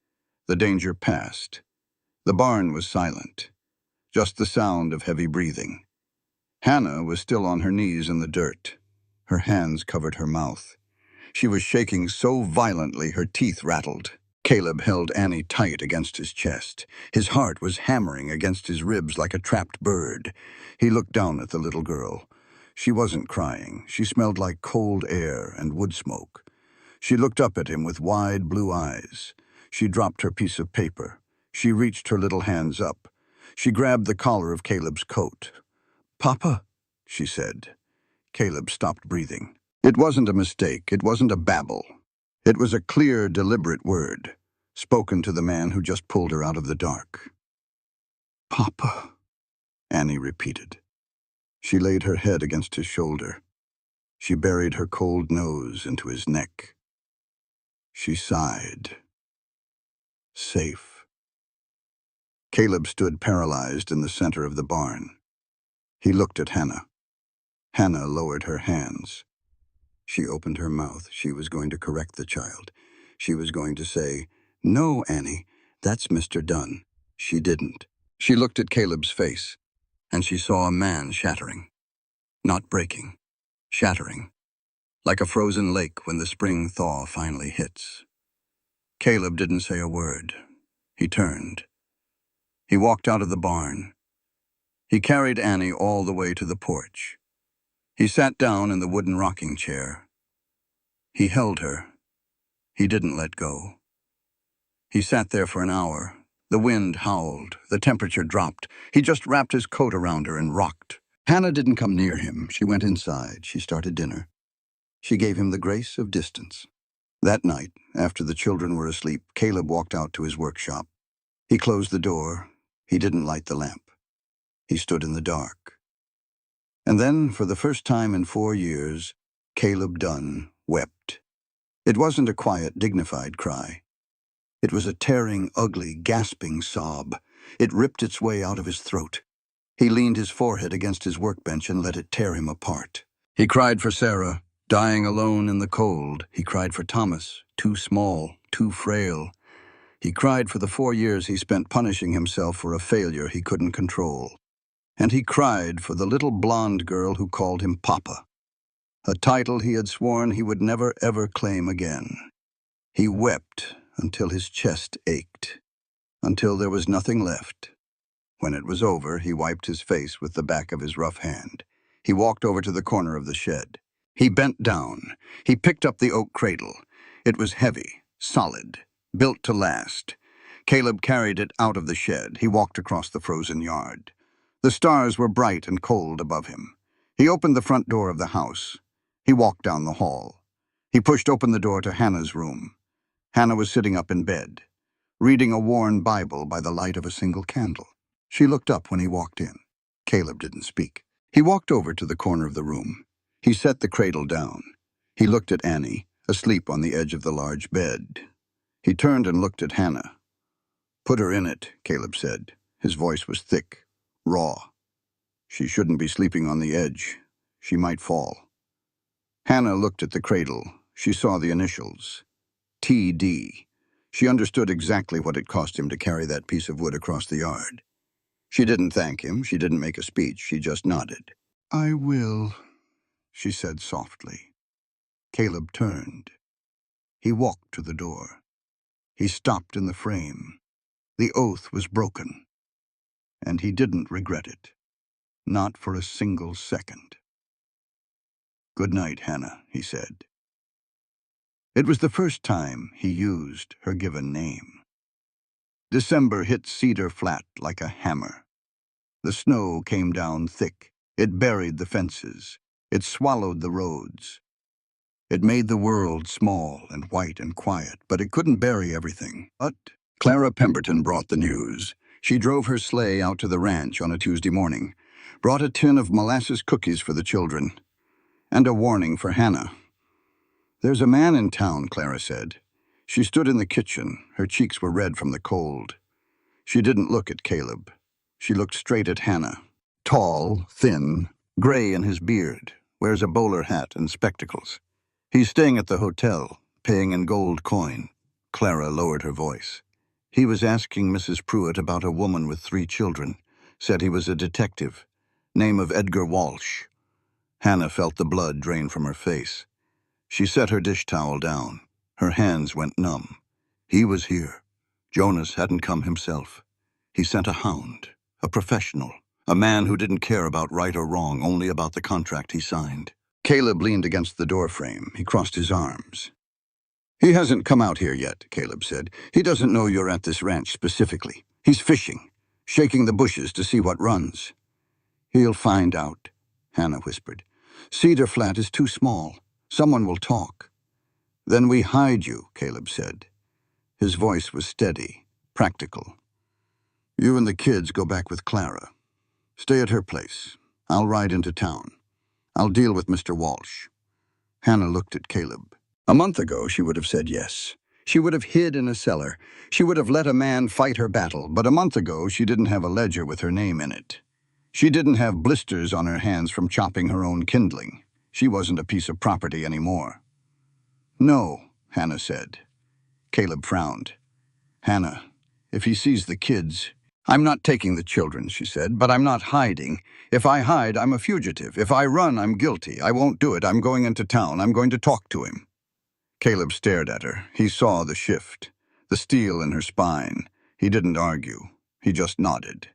The danger passed. The barn was silent, just the sound of heavy breathing. Hannah was still on her knees in the dirt. Her hands covered her mouth. She was shaking so violently her teeth rattled. Caleb held Annie tight against his chest. His heart was hammering against his ribs like a trapped bird. He looked down at the little girl. She wasn't crying. She smelled like cold air and wood smoke. She looked up at him with wide blue eyes. She dropped her piece of paper. She reached her little hands up. She grabbed the collar of Caleb's coat. "Papa," she said. Caleb stopped breathing. It wasn't a mistake. It wasn't a babble. It was a clear, deliberate word, spoken to the man who just pulled her out of the dark. "Papa," Annie repeated. She laid her head against his shoulder. She buried her cold nose into his neck. She sighed. Safe. Caleb stood paralyzed in the center of the barn. He looked at Hannah. Hannah lowered her hands. She opened her mouth. She was going to correct the child. She was going to say, "No, Annie, that's Mr. Dunn." She didn't. She looked at Caleb's face, and she saw a man shattering. Not breaking. Shattering. Like a frozen lake when the spring thaw finally hits. Caleb didn't say a word. He turned. He walked out of the barn. He carried Annie all the way to the porch. He sat down in the wooden rocking chair. He held her. He didn't let go. He sat there for an hour. The wind howled. The temperature dropped. He just wrapped his coat around her and rocked. Hannah didn't come near him. She went inside. She started dinner. She gave him the grace of distance. That night, after the children were asleep, Caleb walked out to his workshop. He closed the door. He didn't light the lamp. He stood in the dark. And then, for the first time in 4 years, Caleb Dunn wept. It wasn't a quiet, dignified cry. It was a tearing, ugly, gasping sob. It ripped its way out of his throat. He leaned his forehead against his workbench and let it tear him apart. He cried for Sarah, dying alone in the cold. He cried for Thomas, too small, too frail. He cried for the 4 years he spent punishing himself for a failure he couldn't control. And he cried for the little blonde girl who called him Papa, a title he had sworn he would never ever claim again. He wept until his chest ached, until there was nothing left. When it was over, he wiped his face with the back of his rough hand. He walked over to the corner of the shed. He bent down. He picked up the oak cradle. It was heavy, solid, built to last. Caleb carried it out of the shed. He walked across the frozen yard. The stars were bright and cold above him. He opened the front door of the house. He walked down the hall. He pushed open the door to Hannah's room. Hannah was sitting up in bed, reading a worn Bible by the light of a single candle. She looked up when he walked in. Caleb didn't speak. He walked over to the corner of the room. He set the cradle down. He looked at Annie, asleep on the edge of the large bed. He turned and looked at Hannah. "Put her in it," Caleb said. His voice was thick, raw. "She shouldn't be sleeping on the edge. She might fall." Hannah looked at the cradle. She saw the initials. TD. She understood exactly what it cost him to carry that piece of wood across the yard. She didn't thank him. She didn't make a speech. She just nodded. "I will," she said softly. Caleb turned. He walked to the door. He stopped in the frame. The oath was broken. And he didn't regret it. Not for a single second. "Good night, Hannah," he said. It was the first time he used her given name. December hit Cedar Flat like a hammer. The snow came down thick. It buried the fences. It swallowed the roads. It made the world small and white and quiet, but it couldn't bury everything. But Clara Pemberton brought the news. She drove her sleigh out to the ranch on a Tuesday morning, brought a tin of molasses cookies for the children, and a warning for Hannah. "There's a man in town," Clara said. She stood in the kitchen. Her cheeks were red from the cold. She didn't look at Caleb. She looked straight at Hannah. Tall, thin, gray in his beard, wears a bowler hat and spectacles. "He's staying at the hotel, paying in gold coin." Clara lowered her voice. "He was asking Mrs. Pruitt about a woman with 3 children. Said he was a detective. Name of Edgar Walsh." Hannah felt the blood drain from her face. She set her dish towel down. Her hands went numb. "He was here. Jonas hadn't come himself. He sent a hound, a professional, a man who didn't care about right or wrong, only about the contract he signed." Caleb leaned against the doorframe. He crossed his arms. "He hasn't come out here yet," Caleb said. "He doesn't know you're at this ranch specifically. He's fishing, shaking the bushes to see what runs." "He'll find out," Hannah whispered. "Cedar Flat is too small. Someone will talk." "Then we hide you," Caleb said. His voice was steady, practical. "You and the kids go back with Clara. Stay at her place. I'll ride into town. I'll deal with Mr. Walsh." Hannah looked at Caleb. A month ago, she would have said yes. She would have hid in a cellar. She would have let a man fight her battle. But a month ago, she didn't have a ledger with her name in it. She didn't have blisters on her hands from chopping her own kindling. She wasn't a piece of property anymore. "No," Hannah said. Caleb frowned. "Hannah, if he sees the kids—" "I'm not taking the children," she said, "but I'm not hiding. If I hide, I'm a fugitive. If I run, I'm guilty. I won't do it. I'm going into town. I'm going to talk to him." Caleb stared at her. He saw the shift, the steel in her spine. He didn't argue. He just nodded.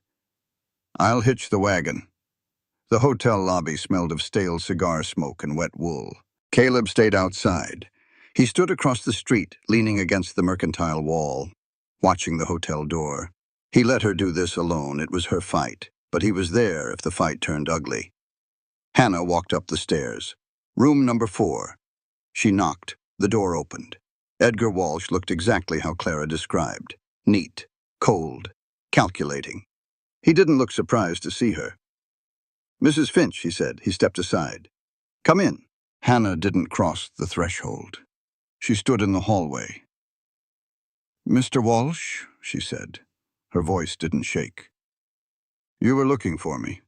"I'll hitch the wagon." The hotel lobby smelled of stale cigar smoke and wet wool. Caleb stayed outside. He stood across the street, leaning against the mercantile wall, watching the hotel door. He let her do this alone. It was her fight, but he was there if the fight turned ugly. Hannah walked up the stairs. Room number 4. She knocked. The door opened. Edgar Walsh looked exactly how Clara described. Neat, cold, calculating. He didn't look surprised to see her. "Mrs. Finch," he said. He stepped aside. "Come in." Hannah didn't cross the threshold. She stood in the hallway. "Mr. Walsh," she said. Her voice didn't shake. "You were looking for me.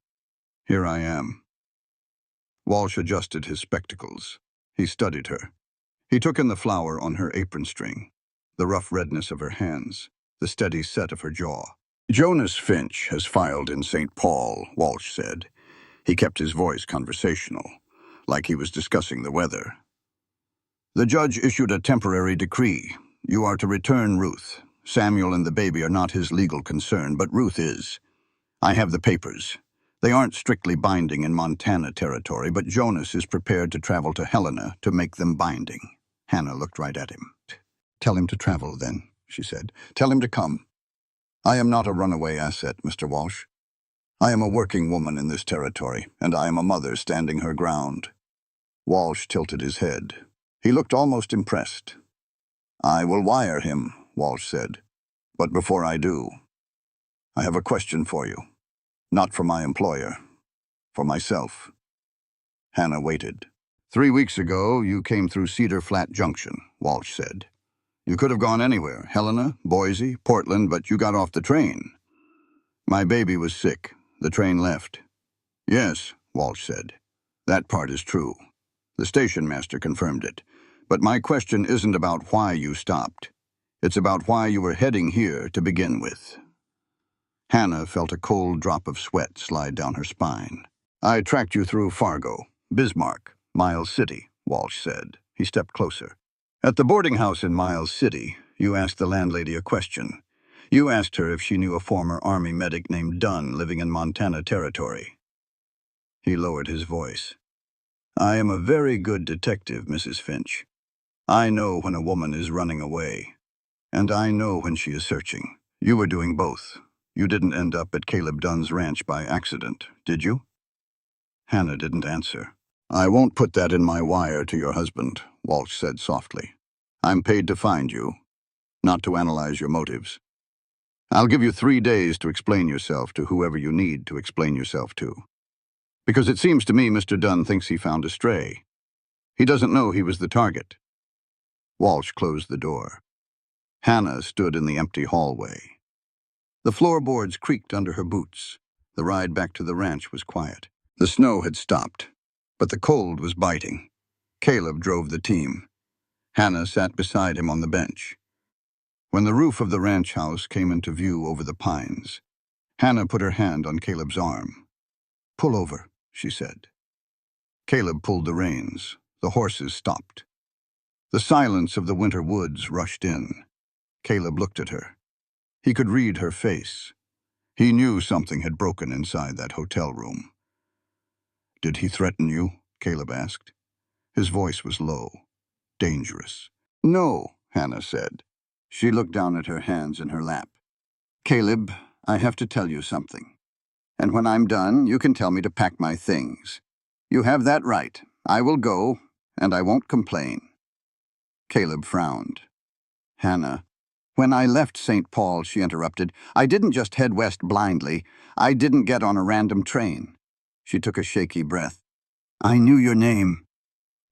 Here I am." Walsh adjusted his spectacles. He studied her. He took in the flower on her apron string, the rough redness of her hands, the steady set of her jaw. "Jonas Finch has filed in St. Paul," Walsh said. He kept his voice conversational, like he was discussing the weather. "The judge issued a temporary decree. You are to return Ruth. Samuel and the baby are not his legal concern, but Ruth is. I have the papers. They aren't strictly binding in Montana territory, but Jonas is prepared to travel to Helena to make them binding." Hannah looked right at him. "Tell him to travel, then," she said. "Tell him to come. I am not a runaway asset, Mr. Walsh. I am a working woman in this territory, and I am a mother standing her ground." Walsh tilted his head. He looked almost impressed. "I will wire him," Walsh said. "But before I do, I have a question for you. Not for my employer, for myself." Hannah waited. "3 weeks ago, you came through Cedar Flat Junction," Walsh said. You could have gone anywhere, Helena, Boise, Portland, but you got off the train. My baby was sick. The train left. Yes, Walsh said. That part is true. The station master confirmed it. But my question isn't about why you stopped. It's about why you were heading here to begin with. Hannah felt a cold drop of sweat slide down her spine. I tracked you through Fargo, Bismarck, Miles City, Walsh said. He stepped closer. At the boarding house in Miles City, you asked the landlady a question. You asked her if she knew a former Army medic named Dunn living in Montana Territory. He lowered his voice. I am a very good detective, Mrs. Finch. I know when a woman is running away, and I know when she is searching. You were doing both. You didn't end up at Caleb Dunn's ranch by accident, did you? Hannah didn't answer. I won't put that in my wire to your husband, Walsh said softly. I'm paid to find you, not to analyze your motives. I'll give you 3 days to explain yourself to whoever you need to explain yourself to. Because it seems to me Mr. Dunn thinks he found a stray. He doesn't know he was the target. Walsh closed the door. Hannah stood in the empty hallway. The floorboards creaked under her boots. The ride back to the ranch was quiet. The snow had stopped, but the cold was biting. Caleb drove the team. Hannah sat beside him on the bench. When the roof of the ranch house came into view over the pines, Hannah put her hand on Caleb's arm. Pull over, she said. Caleb pulled the reins. The horses stopped. The silence of the winter woods rushed in. Caleb looked at her. He could read her face. He knew something had broken inside that hotel room. Did he threaten you? Caleb asked. His voice was low, dangerous. No, Hannah said. She looked down at her hands in her lap. Caleb, I have to tell you something. And when I'm done, you can tell me to pack my things. You have that right. I will go, and I won't complain. Caleb frowned. Hannah. When I left St. Paul, she interrupted, I didn't just head west blindly. I didn't get on a random train. She took a shaky breath. I knew your name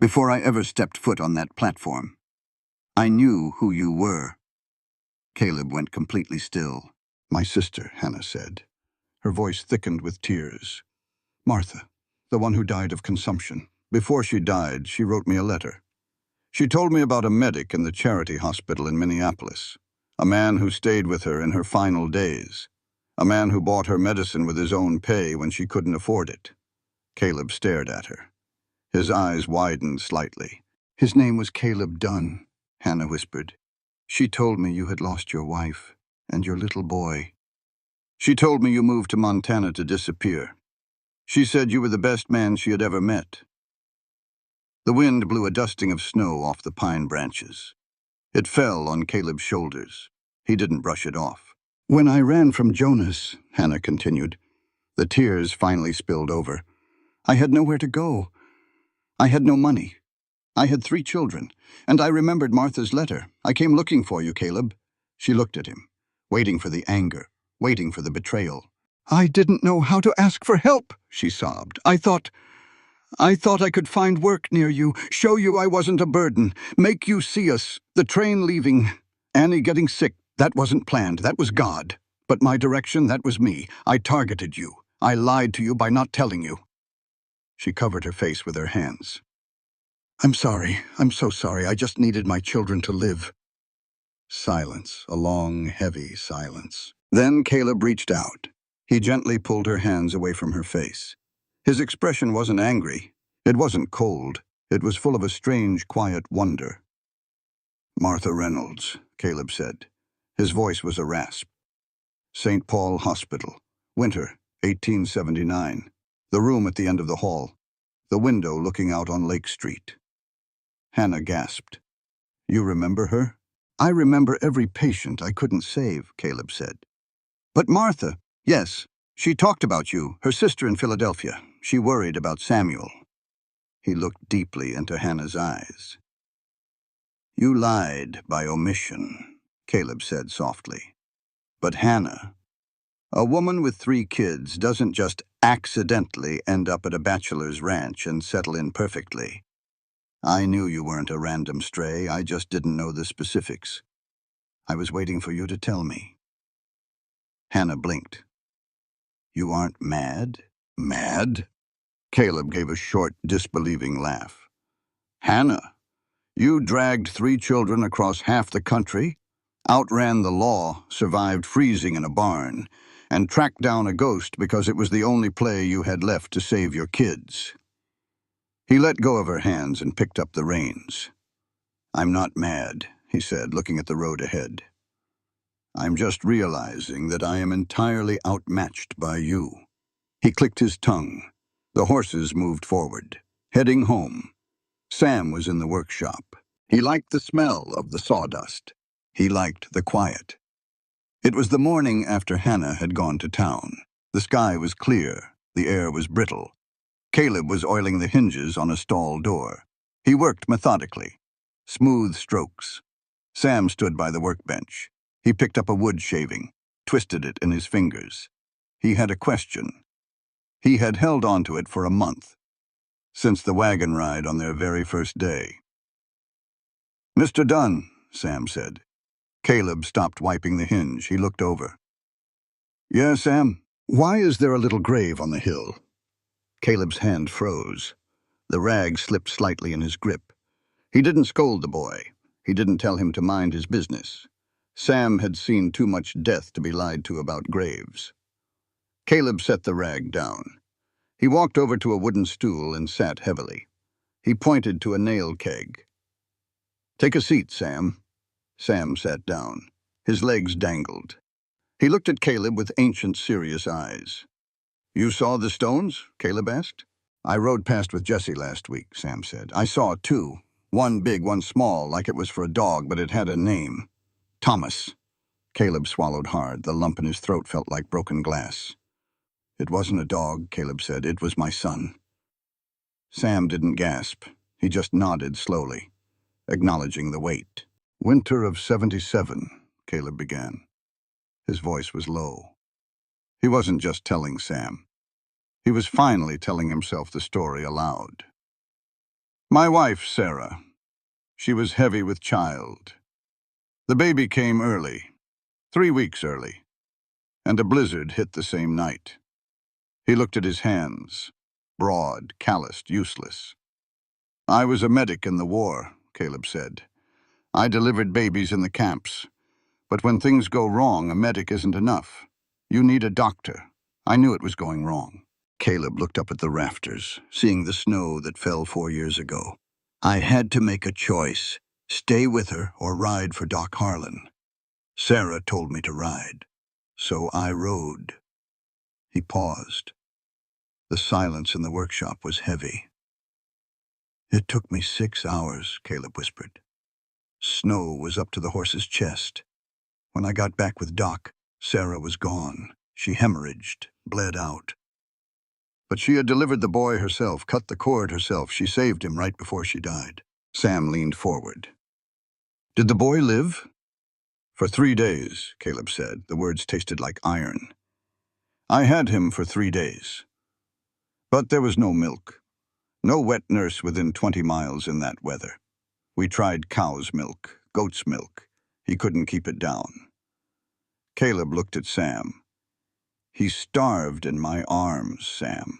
before I ever stepped foot on that platform. I knew who you were. Caleb went completely still. My sister, Hannah said. Her voice thickened with tears. Martha, the one who died of consumption. Before she died, she wrote me a letter. She told me about a medic in the charity hospital in Minneapolis, a man who stayed with her in her final days, a man who bought her medicine with his own pay when she couldn't afford it. Caleb stared at her. His eyes widened slightly. His name was Caleb Dunn, Hannah whispered. She told me you had lost your wife and your little boy. She told me you moved to Montana to disappear. She said you were the best man she had ever met. The wind blew a dusting of snow off the pine branches. It fell on Caleb's shoulders. He didn't brush it off. When I ran from Jonas, Hannah continued, the tears finally spilled over. I had nowhere to go. I had no money. I had 3 children, and I remembered Martha's letter. I came looking for you, Caleb. She looked at him, waiting for the anger, waiting for the betrayal. I didn't know how to ask for help, she sobbed. I thought I could find work near you, show you I wasn't a burden, make you see us, the train leaving. Annie getting sick, that wasn't planned, that was God. But my direction, that was me. I targeted you. I lied to you by not telling you. She covered her face with her hands. I'm sorry. I'm so sorry. I just needed my children to live. Silence, a long, heavy silence. Then Caleb reached out. He gently pulled her hands away from her face. His expression wasn't angry. It wasn't cold. It was full of a strange, quiet wonder. Martha Reynolds, Caleb said. His voice was a rasp. St. Paul Hospital. Winter, 1879. The room at the end of the hall. The window looking out on Lake Street. Hannah gasped. You remember her? I remember every patient I couldn't save, Caleb said. But Martha, yes, she talked about you, her sister in Philadelphia. She worried about Samuel. He looked deeply into Hannah's eyes. You lied by omission, Caleb said softly. But Hannah, a woman with 3 kids doesn't just accidentally end up at a bachelor's ranch and settle in perfectly. I knew you weren't a random stray, I just didn't know the specifics. I was waiting for you to tell me. Hannah blinked. You aren't mad? Mad? Caleb gave a short, disbelieving laugh. Hannah, you dragged 3 children across half the country, outran the law, survived freezing in a barn, and tracked down a ghost because it was the only play you had left to save your kids. He let go of her hands and picked up the reins. I'm not mad, he said, looking at the road ahead. I'm just realizing that I am entirely outmatched by you. He clicked his tongue. The horses moved forward, heading home. Sam was in the workshop. He liked the smell of the sawdust. He liked the quiet. It was the morning after Hannah had gone to town. The sky was clear. The air was brittle. Caleb was oiling the hinges on a stall door. He worked methodically. Smooth strokes. Sam stood by the workbench. He picked up a wood shaving, twisted it in his fingers. He had a question. He had held on to it for a month, since the wagon ride on their very first day. Mr. Dunn, Sam said. Caleb stopped wiping the hinge. He looked over. Yes, Sam? Why is there a little grave on the hill? Caleb's hand froze. The rag slipped slightly in his grip. He didn't scold the boy. He didn't tell him to mind his business. Sam had seen too much death to be lied to about graves. Caleb set the rag down. He walked over to a wooden stool and sat heavily. He pointed to a nail keg. Take a seat, Sam. Sam sat down. His legs dangled. He looked at Caleb with ancient, serious eyes. You saw the stones? Caleb asked. I rode past with Jesse last week, Sam said. I saw 2. One big, one small, like it was for a dog, but it had a name. Thomas. Caleb swallowed hard. The lump in his throat felt like broken glass. It wasn't a dog, Caleb said. It was my son. Sam didn't gasp. He just nodded slowly, acknowledging the weight. Winter of 77, Caleb began. His voice was low. He wasn't just telling Sam. He was finally telling himself the story aloud. My wife, Sarah. She was heavy with child. The baby came early, 3 weeks early, and a blizzard hit the same night. He looked at his hands, broad, calloused, useless. I was a medic in the war, Caleb said. I delivered babies in the camps. But when things go wrong, a medic isn't enough. You need a doctor. I knew it was going wrong. Caleb looked up at the rafters, seeing the snow that fell 4 years ago. I had to make a choice, stay with her or ride for Doc Harlan. Sarah told me to ride, so I rode. He paused. The silence in the workshop was heavy. It took me 6 hours, Caleb whispered. Snow was up to the horse's chest. When I got back with Doc, Sarah was gone. She hemorrhaged, bled out. But she had delivered the boy herself, cut the cord herself. She saved him right before she died. Sam leaned forward. Did the boy live? For 3 days, Caleb said. The words tasted like iron. I had him for 3 days. But there was no milk. No wet nurse within 20 miles in that weather. We tried cow's milk, goat's milk. He couldn't keep it down. Caleb looked at Sam. He starved in my arms, Sam.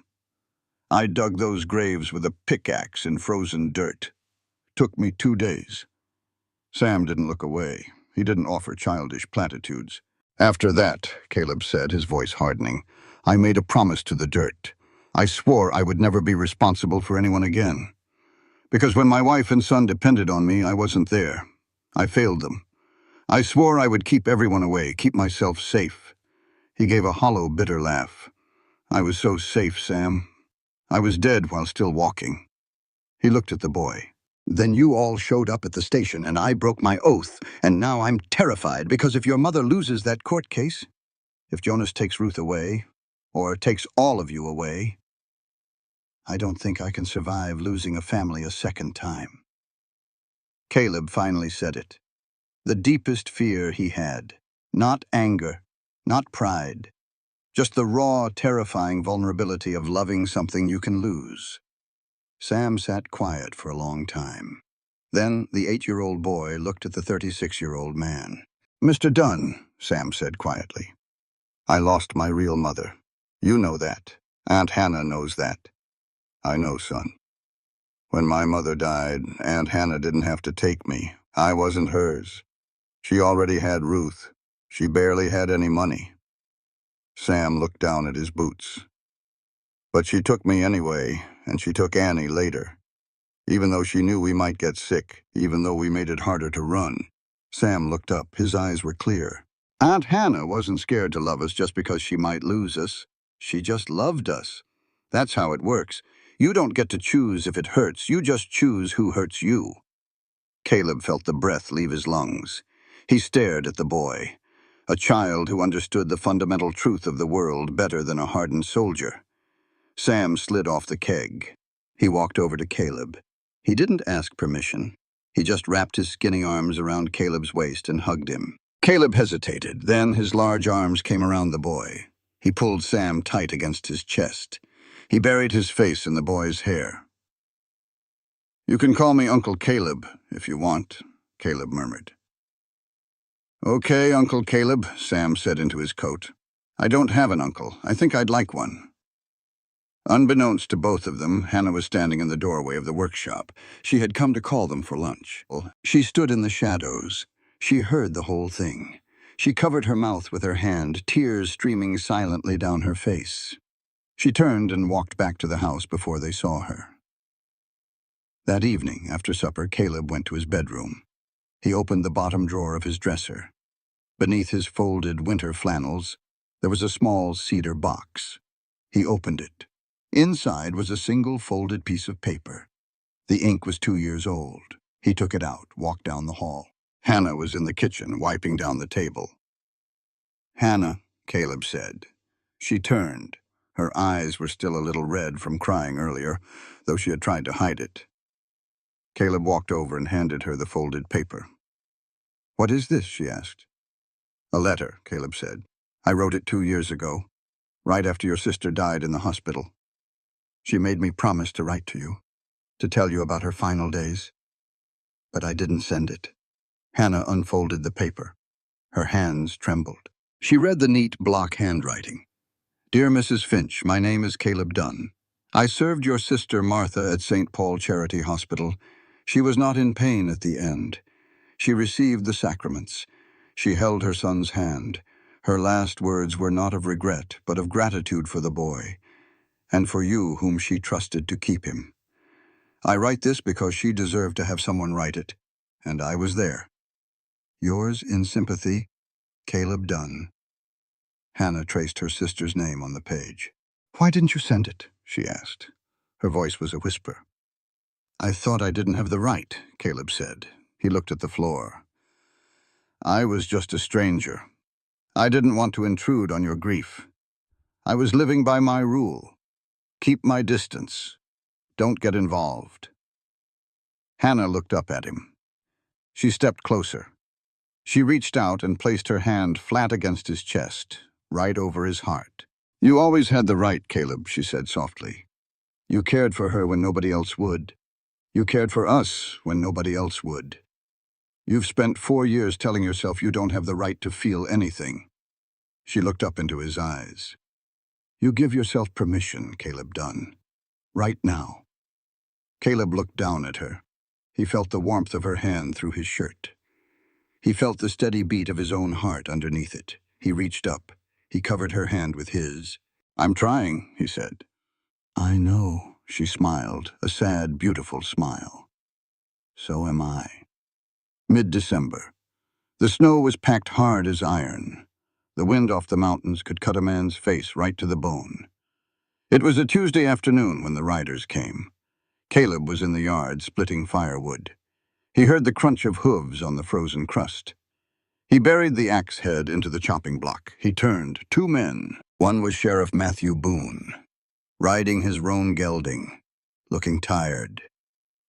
I dug those graves with a pickaxe in frozen dirt. Took me 2 days. Sam didn't look away. He didn't offer childish platitudes. After that, Caleb said, his voice hardening, I made a promise to the dirt. I swore I would never be responsible for anyone again. Because when my wife and son depended on me, I wasn't there. I failed them. I swore I would keep everyone away, keep myself safe. He gave a hollow, bitter laugh. I was so safe, Sam. I was dead while still walking. He looked at the boy. Then you all showed up at the station, and I broke my oath, and now I'm terrified because if your mother loses that court case, if Jonas takes Ruth away, or takes all of you away, I don't think I can survive losing a family a second time. Caleb finally said it. The deepest fear he had. Not anger, not pride. Just the raw, terrifying vulnerability of loving something you can lose. Sam sat quiet for a long time. Then the 8-year-old boy looked at the 36-year-old man. Mr. Dunn, Sam said quietly, I lost my real mother. You know that. Aunt Hannah knows that. I know, son. When my mother died, Aunt Hannah didn't have to take me. I wasn't hers. She already had Ruth. She barely had any money. Sam looked down at his boots. But she took me anyway, and she took Annie later. Even though she knew we might get sick, even though we made it harder to run. Sam looked up. His eyes were clear. Aunt Hannah wasn't scared to love us just because she might lose us. She just loved us. That's how it works. You don't get to choose if it hurts. You just choose who hurts you. Caleb felt the breath leave his lungs. He stared at the boy, a child who understood the fundamental truth of the world better than a hardened soldier. Sam slid off the keg. He walked over to Caleb. He didn't ask permission. He just wrapped his skinny arms around Caleb's waist and hugged him. Caleb hesitated. Then his large arms came around the boy. He pulled Sam tight against his chest. He buried his face in the boy's hair. You can call me Uncle Caleb, if you want, Caleb murmured. Okay, Uncle Caleb, Sam said into his coat. I don't have an uncle. I think I'd like one. Unbeknownst to both of them, Hannah was standing in the doorway of the workshop. She had come to call them for lunch. She stood in the shadows. She heard the whole thing. She covered her mouth with her hand, tears streaming silently down her face. She turned and walked back to the house before they saw her. That evening, after supper, Caleb went to his bedroom. He opened the bottom drawer of his dresser. Beneath his folded winter flannels, there was a small cedar box. He opened it. Inside was a single folded piece of paper. The ink was 2 years old. He took it out, walked down the hall. Hannah was in the kitchen, wiping down the table. Hannah, Caleb said. She turned. Her eyes were still a little red from crying earlier, though she had tried to hide it. Caleb walked over and handed her the folded paper. What is this? She asked. A letter, Caleb said. I wrote it 2 years ago, right after your sister died in the hospital. She made me promise to write to you, to tell you about her final days. But I didn't send it. Hannah unfolded the paper. Her hands trembled. She read the neat block handwriting. Dear Mrs. Finch, my name is Caleb Dunn. I served your sister Martha at St. Paul Charity Hospital. She was not in pain at the end. She received the sacraments. She held her son's hand. Her last words were not of regret, but of gratitude for the boy, and for you whom she trusted to keep him. I write this because she deserved to have someone write it, and I was there. Yours in sympathy, Caleb Dunn. Hannah traced her sister's name on the page. Why didn't you send it? She asked. Her voice was a whisper. I thought I didn't have the right, Caleb said. He looked at the floor. I was just a stranger. I didn't want to intrude on your grief. I was living by my rule. Keep my distance. Don't get involved. Hannah looked up at him. She stepped closer. She reached out and placed her hand flat against his chest, right over his heart. You always had the right, Caleb, she said softly. You cared for her when nobody else would. You cared for us when nobody else would. You've spent 4 years telling yourself you don't have the right to feel anything. She looked up into his eyes. You give yourself permission, Caleb Dunn. Right now. Caleb looked down at her. He felt the warmth of her hand through his shirt. He felt the steady beat of his own heart underneath it. He reached up. He covered her hand with his. I'm trying, he said. I know, she smiled, a sad, beautiful smile. So am I. Mid-December. The snow was packed hard as iron. The wind off the mountains could cut a man's face right to the bone. It was a Tuesday afternoon when the riders came. Caleb was in the yard splitting firewood. He heard the crunch of hooves on the frozen crust. He buried the axe head into the chopping block. He turned. 2 men. One was Sheriff Matthew Boone, riding his roan gelding, looking tired,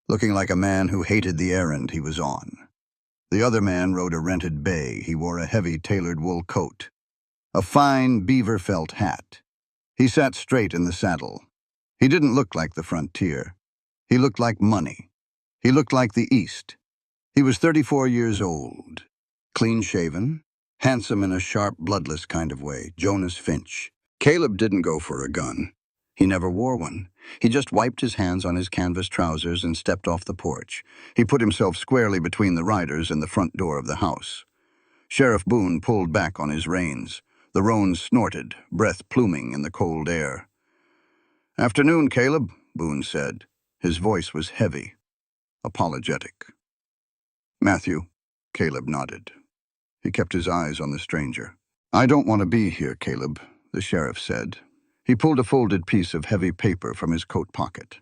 looking like a man who hated the errand he was on. The other man rode a rented bay. He wore a heavy tailored wool coat, a fine beaver felt hat. He sat straight in the saddle. He didn't look like the frontier. He looked like money. He looked like the East. He was 34 years old, Clean-shaven, handsome in a sharp, bloodless kind of way, Jonas Finch. Caleb didn't go for a gun. He never wore one. He just wiped his hands on his canvas trousers and stepped off the porch. He put himself squarely between the riders and the front door of the house. Sheriff Boone pulled back on his reins. The roans snorted, breath pluming in the cold air. "Afternoon, Caleb," Boone said. His voice was heavy, apologetic. "Matthew," Caleb nodded. He kept his eyes on the stranger. "I don't want to be here, Caleb," the sheriff said. He pulled a folded piece of heavy paper from his coat pocket.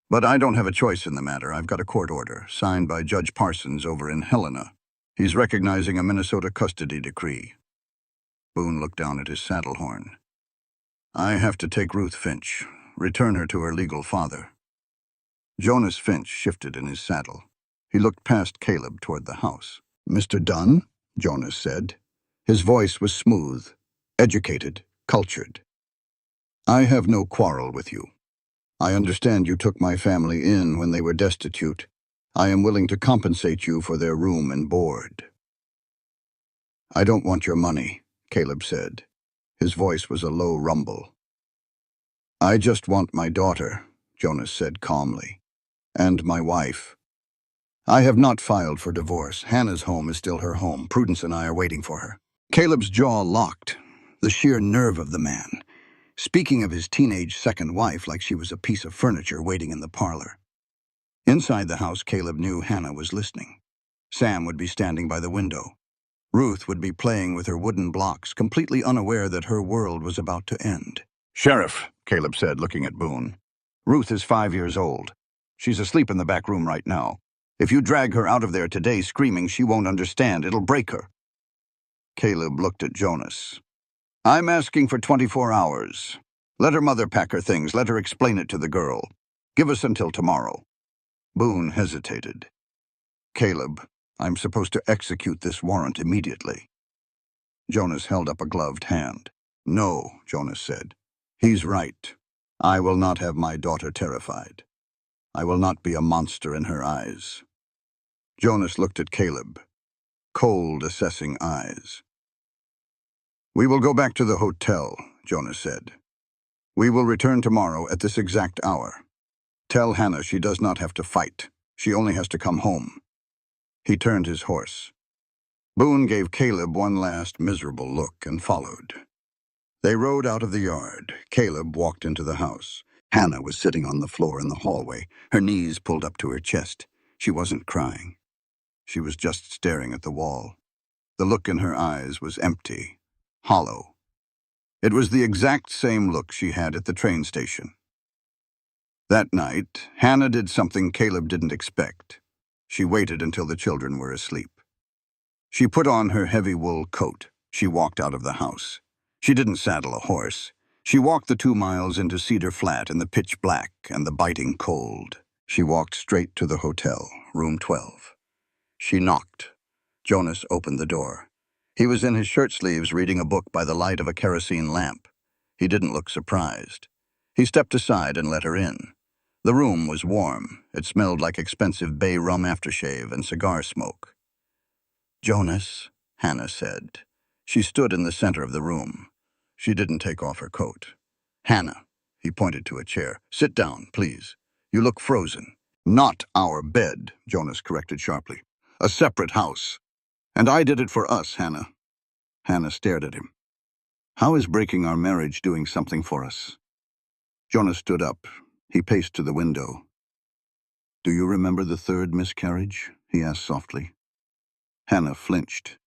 "But I don't have a choice in the matter. I've got a court order, signed by Judge Parsons over in Helena. He's recognizing a Minnesota custody decree." Boone looked down at his saddle horn. "I have to take Ruth Finch, return her to her legal father." Jonas Finch shifted in his saddle. He looked past Caleb toward the house. "Mr. Dunn?" Jonas said. His voice was smooth, educated, cultured. "I have no quarrel with you. I understand you took my family in when they were destitute. I am willing to compensate you for their room and board." "I don't want your money," Caleb said. His voice was a low rumble. "I just want my daughter," Jonas said calmly, "and my wife. I have not filed for divorce. Hannah's home is still her home. Prudence and I are waiting for her." Caleb's jaw locked. The sheer nerve of the man, speaking of his teenage second wife like she was a piece of furniture waiting in the parlor. Inside the house, Caleb knew Hannah was listening. Sam would be standing by the window. Ruth would be playing with her wooden blocks, completely unaware that her world was about to end. "Sheriff," Caleb said, looking at Boone. "Ruth is 5 years old. She's asleep in the back room right now. If you drag her out of there today screaming, she won't understand. It'll break her." Caleb looked at Jonas. "I'm asking for 24 hours. Let her mother pack her things. Let her explain it to the girl. Give us until tomorrow." Boone hesitated. "Caleb, I'm supposed to execute this warrant immediately." Jonas held up a gloved hand. "No," Jonas said. "He's right. I will not have my daughter terrified. I will not be a monster in her eyes." Jonas looked at Caleb. Cold, assessing eyes. "We will go back to the hotel," Jonas said. "We will return tomorrow at this exact hour. Tell Hannah she does not have to fight. She only has to come home." He turned his horse. Boone gave Caleb one last miserable look and followed. They rode out of the yard. Caleb walked into the house. Hannah was sitting on the floor in the hallway, her knees pulled up to her chest. She wasn't crying. She was just staring at the wall. The look in her eyes was empty, hollow. It was the exact same look she had at the train station. That night, Hannah did something Caleb didn't expect. She waited until the children were asleep. She put on her heavy wool coat. She walked out of the house. She didn't saddle a horse. She walked the 2 miles into Cedar Flat in the pitch black and the biting cold. She walked straight to the hotel, room 12. She knocked. Jonas opened the door. He was in his shirt sleeves reading a book by the light of a kerosene lamp. He didn't look surprised. He stepped aside and let her in. The room was warm. It smelled like expensive bay rum aftershave and cigar smoke. "Jonas," Hannah said. She stood in the center of the room. She didn't take off her coat. "Hannah," he pointed to a chair. "Sit down, please. You look frozen." "Not our bed," Jonas corrected sharply. "A separate house. And I did it for us, Hannah." Hannah stared at him. "How is breaking our marriage doing something for us?" Jonas stood up. He paced to the window. "Do you remember the 3rd miscarriage?" he asked softly. Hannah flinched.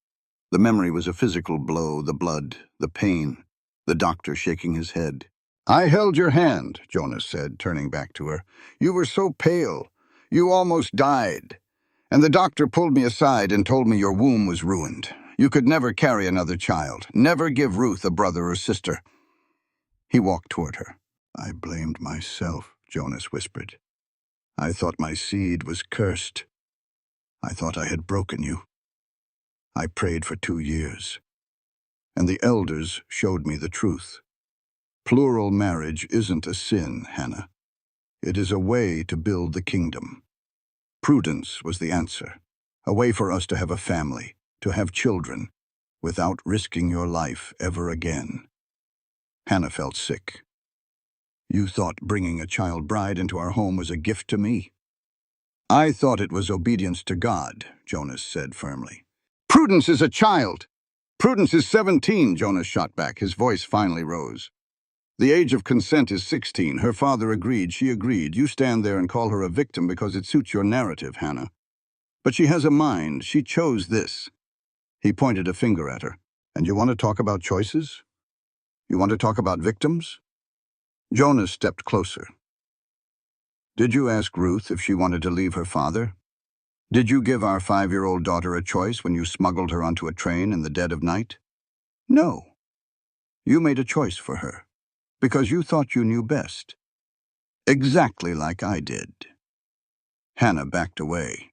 The memory was a physical blow, the blood, the pain, the doctor shaking his head. "I held your hand," Jonas said, turning back to her. "You were so pale. You almost died. And the doctor pulled me aside and told me your womb was ruined. You could never carry another child, never give Ruth a brother or sister." He walked toward her. "I blamed myself," Jonas whispered. "I thought my seed was cursed. I thought I had broken you. I prayed for 2 years. And the elders showed me the truth. Plural marriage isn't a sin, Hannah. It is a way to build the kingdom. Prudence was the answer, a way for us to have a family, to have children, without risking your life ever again. Hannah felt sick. You thought bringing a child bride into our home was a gift to me? I thought it was obedience to God, Jonas said firmly. Prudence is a child. Prudence is 17, Jonas shot back. His voice finally rose. The age of consent is 16. Her father agreed. She agreed. You stand there and call her a victim because it suits your narrative, Hannah. But she has a mind. She chose this. He pointed a finger at her. And you want to talk about choices? You want to talk about victims? Jonas stepped closer. Did you ask Ruth if she wanted to leave her father? Did you give our 5-year-old daughter a choice when you smuggled her onto a train in the dead of night? No. You made a choice for her, because you thought you knew best. Exactly like I did. Hannah backed away.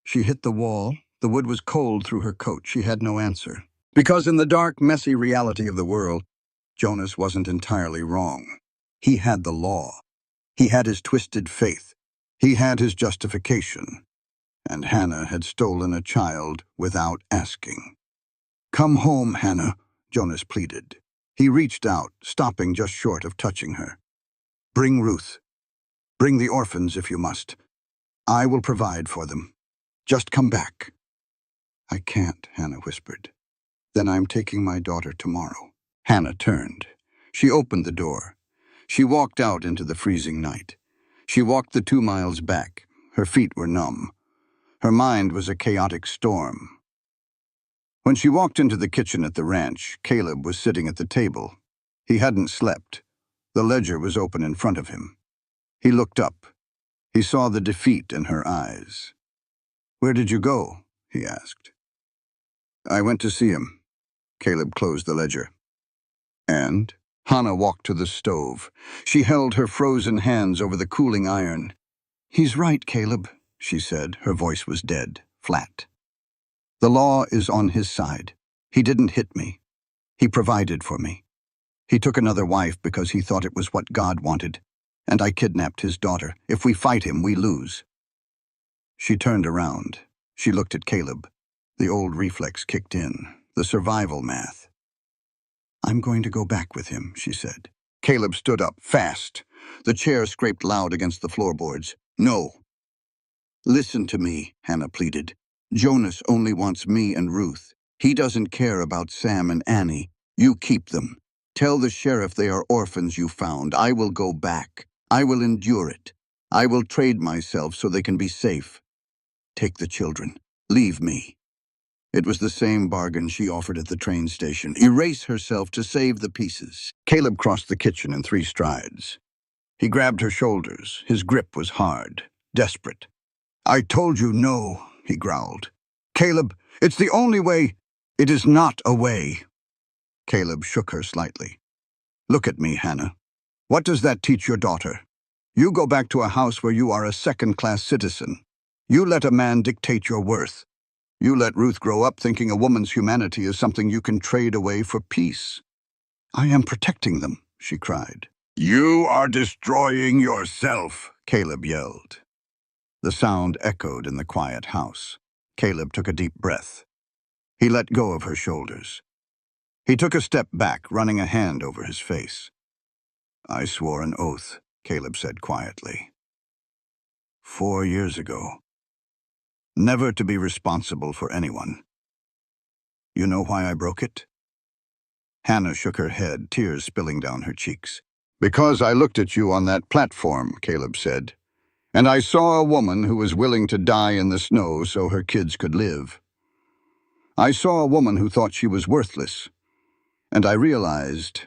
She hit the wall. The wood was cold through her coat. She had no answer. Because in the dark, messy reality of the world, Jonas wasn't entirely wrong. He had the law. He had his twisted faith. He had his justification. And Hannah had stolen a child without asking. Come home, Hannah, Jonas pleaded. He reached out, stopping just short of touching her. Bring Ruth. Bring the orphans if you must. I will provide for them. Just come back. I can't, Hannah whispered. Then I'm taking my daughter tomorrow. Hannah turned. She opened the door. She walked out into the freezing night. She walked the 2 miles back. Her feet were numb. Her mind was a chaotic storm. When she walked into the kitchen at the ranch, Caleb was sitting at the table. He hadn't slept. The ledger was open in front of him. He looked up. He saw the defeat in her eyes. Where did you go? He asked. I went to see him. Caleb closed the ledger. And? Hannah walked to the stove. She held her frozen hands over the cooling iron. He's right, Caleb, she said. Her voice was dead, flat. The law is on his side. He didn't hit me. He provided for me. He took another wife because he thought it was what God wanted. And I kidnapped his daughter. If we fight him, we lose. She turned around. She looked at Caleb. The old reflex kicked in, the survival math. I'm going to go back with him, she said. Caleb stood up, fast. The chair scraped loud against the floorboards. No. Listen to me, Hannah pleaded. Jonas only wants me and Ruth. He doesn't care about Sam and Annie. You keep them. Tell the sheriff they are orphans you found. I will go back. I will endure it. I will trade myself so they can be safe. Take the children. Leave me. It was the same bargain she offered at the train station. Erase herself to save the pieces. Caleb crossed the kitchen in 3 strides. He grabbed her shoulders. His grip was hard, desperate. I told you no, he growled. Caleb, it's the only way. It is not a way. Caleb shook her slightly. Look at me, Hannah. What does that teach your daughter? You go back to a house where you are a second-class citizen. You let a man dictate your worth. You let Ruth grow up thinking a woman's humanity is something you can trade away for peace. I am protecting them, she cried. You are destroying yourself, Caleb yelled. The sound echoed in the quiet house. Caleb took a deep breath. He let go of her shoulders. He took a step back, running a hand over his face. I swore an oath, Caleb said quietly. 4 years ago. Never to be responsible for anyone. You know why I broke it? Hannah shook her head, tears spilling down her cheeks. Because I looked at you on that platform, Caleb said, and I saw a woman who was willing to die in the snow so her kids could live. I saw a woman who thought she was worthless, and I realized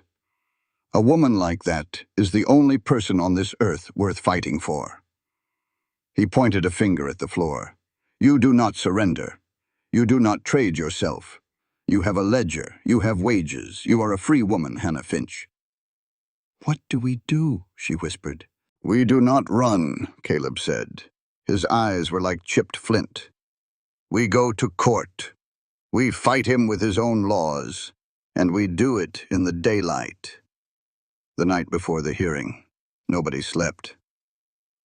a woman like that is the only person on this earth worth fighting for. He pointed a finger at the floor. You do not surrender. You do not trade yourself. You have a ledger. You have wages. You are a free woman, Hannah Finch. What do we do? She whispered. We do not run, Caleb said. His eyes were like chipped flint. We go to court. We fight him with his own laws, and we do it in the daylight. The night before the hearing, nobody slept.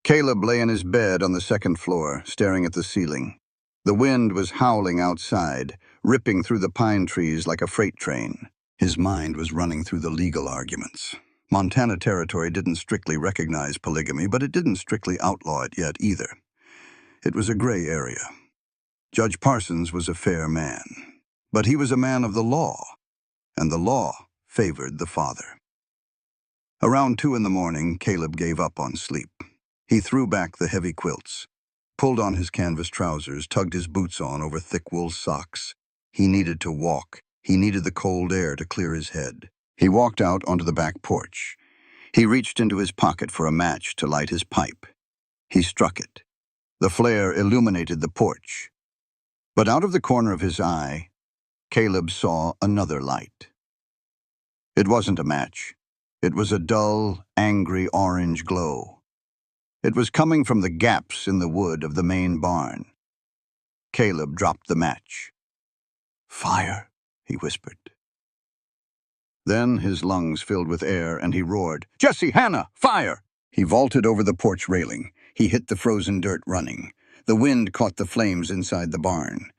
Caleb lay in his bed on the 2nd floor, staring at the ceiling. The wind was howling outside. ripping through the pine trees like a freight train. His mind was running through the legal arguments. Montana Territory didn't strictly recognize polygamy, but it didn't strictly outlaw it yet either. It was a gray area. Judge Parsons was a fair man, but he was a man of the law, and the law favored the father. Around 2 in the morning, Caleb gave up on sleep. He threw back the heavy quilts, pulled on his canvas trousers, tugged his boots on over thick wool socks. He needed to walk. He needed the cold air to clear his head. He walked out onto the back porch. He reached into his pocket for a match to light his pipe. He struck it. The flare illuminated the porch. But out of the corner of his eye, Caleb saw another light. It wasn't a match. It was a dull, angry orange glow. It was coming from the gaps in the wood of the main barn. Caleb dropped the match. "Fire," he whispered. Then his lungs filled with air and he roared, "Jesse, Hannah, fire!" He vaulted over the porch railing. He hit the frozen dirt running. The wind caught the flames inside the barn.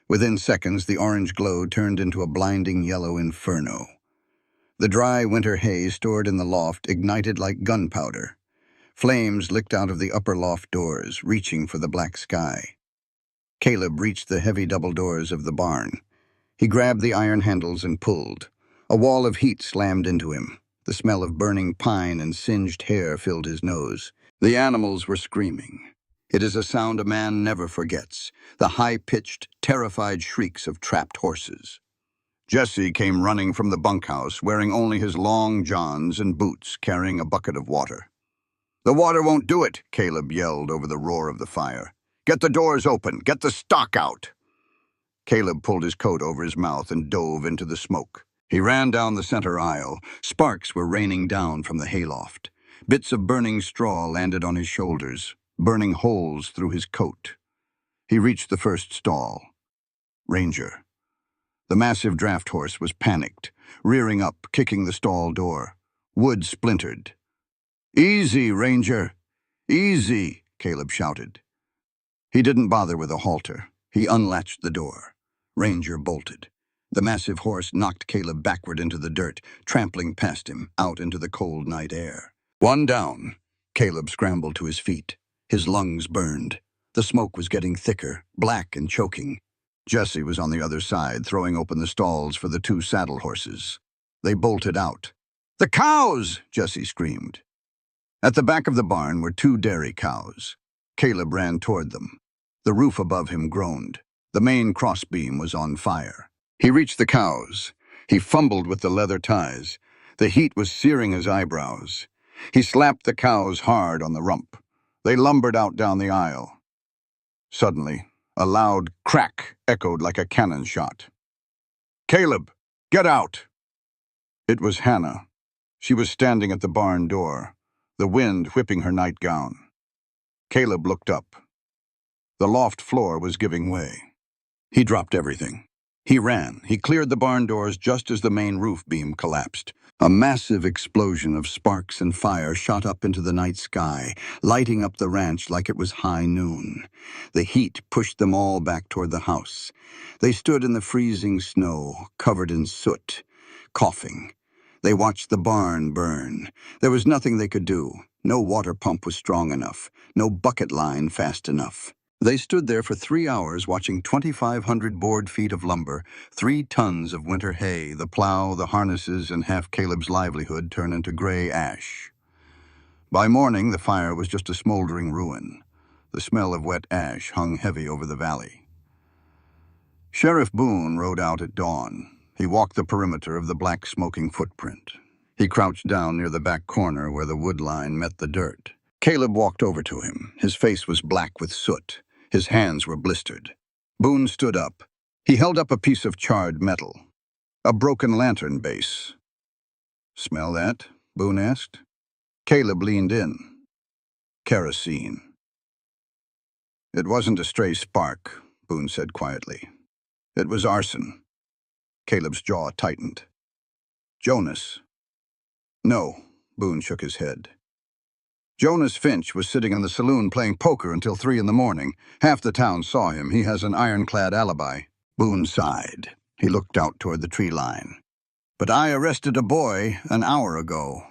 Within seconds, the orange glow turned into a blinding yellow inferno. The dry winter hay stored in the loft ignited like gunpowder. Flames licked out of the upper loft doors, reaching for the black sky. Caleb reached the heavy double doors of the barn. He grabbed the iron handles and pulled. A wall of heat slammed into him. The smell of burning pine and singed hair filled his nose. The animals were screaming. It is a sound a man never forgets, the high-pitched, terrified shrieks of trapped horses. Jesse came running from the bunkhouse, wearing only his long johns and boots, carrying a bucket of water. "The water won't do it," Caleb yelled over the roar of the fire. "Get the doors open. Get the stock out." Caleb pulled his coat over his mouth and dove into the smoke. He ran down the center aisle. Sparks were raining down from the hayloft. Bits of burning straw landed on his shoulders, burning holes through his coat. He reached the first stall. Ranger. The massive draft horse was panicked, rearing up, kicking the stall door. Wood splintered. "Easy, Ranger! Easy!" Caleb shouted. He didn't bother with a halter. He unlatched the door. Ranger bolted. The massive horse knocked Caleb backward into the dirt, trampling past him, out into the cold night air. One down. Caleb scrambled to his feet. His lungs burned. The smoke was getting thicker, black and choking. Jesse was on the other side, throwing open the stalls for the 2 saddle horses. They bolted out. "The cows!" Jesse screamed. At the back of the barn were 2 dairy cows. Caleb ran toward them. The roof above him groaned. The main crossbeam was on fire. He reached the cows. He fumbled with the leather ties. The heat was searing his eyebrows. He slapped the cows hard on the rump. They lumbered out down the aisle. Suddenly, a loud crack echoed like a cannon shot. "Caleb, get out!" It was Hannah. She was standing at the barn door, the wind whipping her nightgown. Caleb looked up. The loft floor was giving way. He dropped everything. He ran. He cleared the barn doors just as the main roof beam collapsed. A massive explosion of sparks and fire shot up into the night sky, lighting up the ranch like it was high noon. The heat pushed them all back toward the house. They stood in the freezing snow, covered in soot, coughing. They watched the barn burn. There was nothing they could do. No water pump was strong enough. No bucket line fast enough. They stood there for 3 hours watching 2,500 board feet of lumber, 3 tons of winter hay, the plow, the harnesses, and half Caleb's livelihood turn into gray ash. By morning, the fire was just a smoldering ruin. The smell of wet ash hung heavy over the valley. Sheriff Boone rode out at dawn. He walked the perimeter of the black smoking footprint. He crouched down near the back corner where the wood line met the dirt. Caleb walked over to him. His face was black with soot. His hands were blistered. Boone stood up. He held up a piece of charred metal. A broken lantern base. "Smell that?" Boone asked. Caleb leaned in. "Kerosene." "It wasn't a stray spark," Boone said quietly. "It was arson." Caleb's jaw tightened. "Jonas?" "No," Boone shook his head. "Jonas Finch was sitting in the saloon playing poker until 3 in the morning. Half the town saw him. He has an ironclad alibi." Boone sighed. He looked out toward the tree line. But I arrested a boy an hour ago.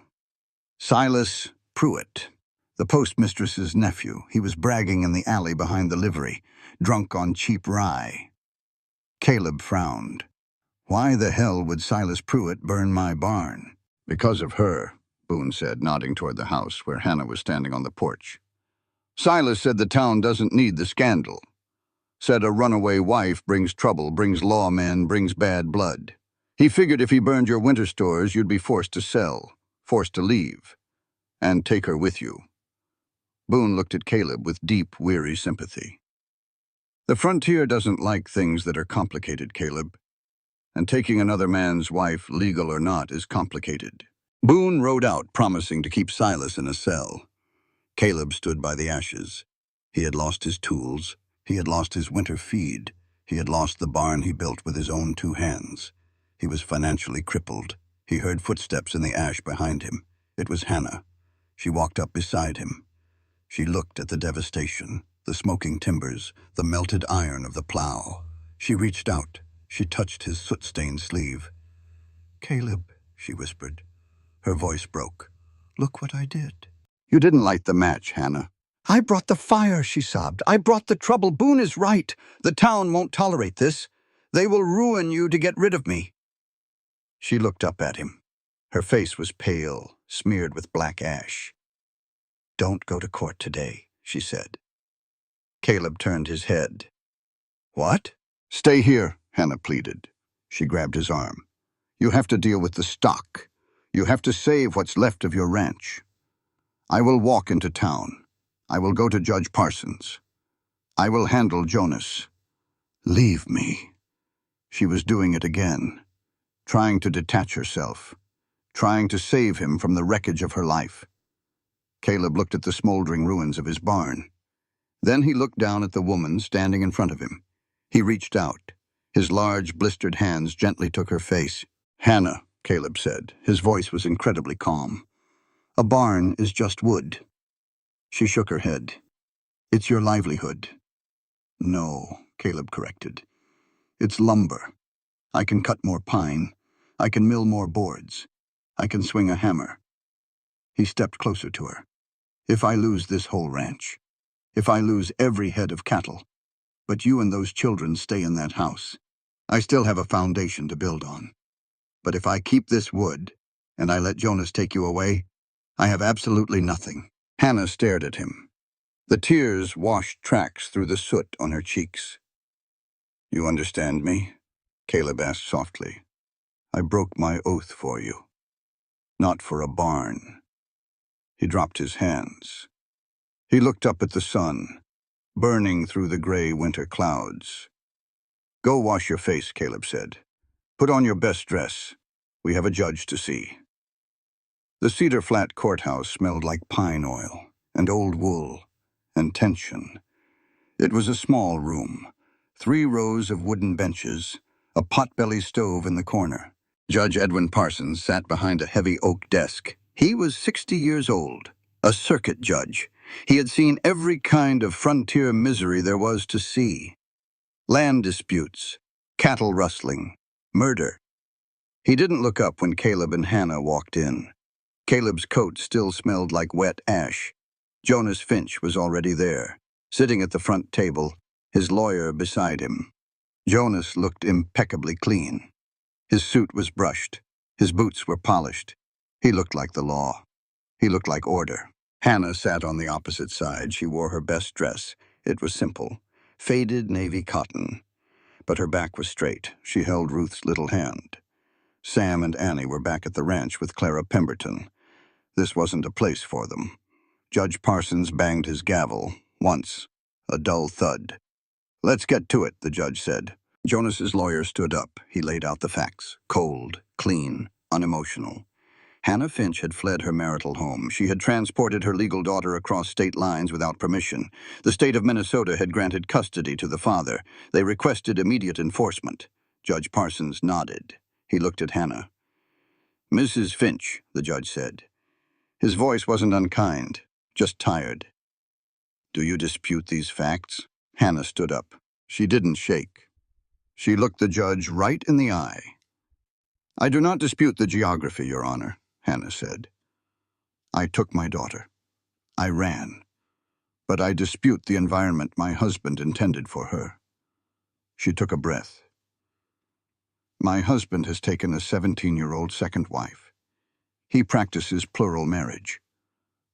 Silas Pruitt, the postmistress's nephew. He was bragging in the alley behind the livery, drunk on cheap rye. Caleb frowned. Why the hell would Silas Pruitt burn my barn? Because of her, Boone said, nodding toward the house where Hannah was standing on the porch. Silas said the town doesn't need the scandal. Said a runaway wife brings trouble, brings lawmen, brings bad blood. He figured if he burned your winter stores, you'd be forced to sell, forced to leave, and take her with you. Boone looked at Caleb with deep, weary sympathy. The frontier doesn't like things that are complicated, Caleb. And taking another man's wife, legal or not, is complicated. Boone rode out, promising to keep Silas in a cell. Caleb stood by the ashes. He had lost his tools. He had lost his winter feed. He had lost the barn he built with his own 2 hands. He was financially crippled. He heard footsteps in the ash behind him. It was Hannah. She walked up beside him. She looked at the devastation, the smoking timbers, the melted iron of the plow. She reached out. She touched his soot-stained sleeve. "Caleb," she whispered. Her voice broke. "Look what I did." "You didn't light the match, Hannah." "I brought the fire," she sobbed. "I brought the trouble. Boone is right. The town won't tolerate this. They will ruin you to get rid of me." She looked up at him. Her face was pale, smeared with black ash. "Don't go to court today," she said. Caleb turned his head. "What?" "Stay here," Hannah pleaded. She grabbed his arm. "You have to deal with the stock. You have to save what's left of your ranch. I will walk into town. I will go to Judge Parsons. I will handle Jonas. Leave me." She was doing it again, trying to detach herself, trying to save him from the wreckage of her life. Caleb looked at the smoldering ruins of his barn. Then he looked down at the woman standing in front of him. He reached out. His large, blistered hands gently took her face. "Hannah," Caleb said. His voice was incredibly calm. "A barn is just wood." She shook her head. "It's your livelihood." "No," Caleb corrected. "It's lumber. I can cut more pine. I can mill more boards. I can swing a hammer." He stepped closer to her. "If I lose this whole ranch, if I lose every head of cattle, but you and those children stay in that house, I still have a foundation to build on. But if I keep this wood, and I let Jonas take you away, I have absolutely nothing." Hannah stared at him. The tears washed tracks through the soot on her cheeks. "You understand me?" Caleb asked softly. "I broke my oath for you. Not for a barn." He dropped his hands. He looked up at the sun, burning through the gray winter clouds. "Go wash your face," Caleb said. "Put on your best dress. We have a judge to see." The Cedar Flat courthouse smelled like pine oil, and old wool, and tension. It was a small room, 3 rows of wooden benches, a potbelly stove in the corner. Judge Edwin Parsons sat behind a heavy oak desk. He was 60 years old, a circuit judge. He had seen every kind of frontier misery there was to see. Land disputes, cattle rustling, murder. He didn't look up when Caleb and Hannah walked in. Caleb's coat still smelled like wet ash. Jonas Finch was already there, sitting at the front table, his lawyer beside him. Jonas looked impeccably clean. His suit was brushed. His boots were polished. He looked like the law. He looked like order. Hannah sat on the opposite side. She wore her best dress. It was simple, faded navy cotton. But her back was straight. She held Ruth's little hand. Sam and Annie were back at the ranch with Clara Pemberton. This wasn't a place for them. Judge Parsons banged his gavel, once, a dull thud. "Let's get to it," the judge said. Jonas's lawyer stood up. He laid out the facts, cold, clean, unemotional. Hannah Finch had fled her marital home. She had transported her legal daughter across state lines without permission. The state of Minnesota had granted custody to the father. They requested immediate enforcement. Judge Parsons nodded. He looked at Hannah. "Mrs. Finch," the judge said. His voice wasn't unkind, just tired. "Do you dispute these facts?" Hannah stood up. She didn't shake. She looked the judge right in the eye. "I do not dispute the geography, Your Honor," Hannah said. "I took my daughter. I ran. But I dispute the environment my husband intended for her." She took a breath. "My husband has taken a 17-year-old second wife. He practices plural marriage.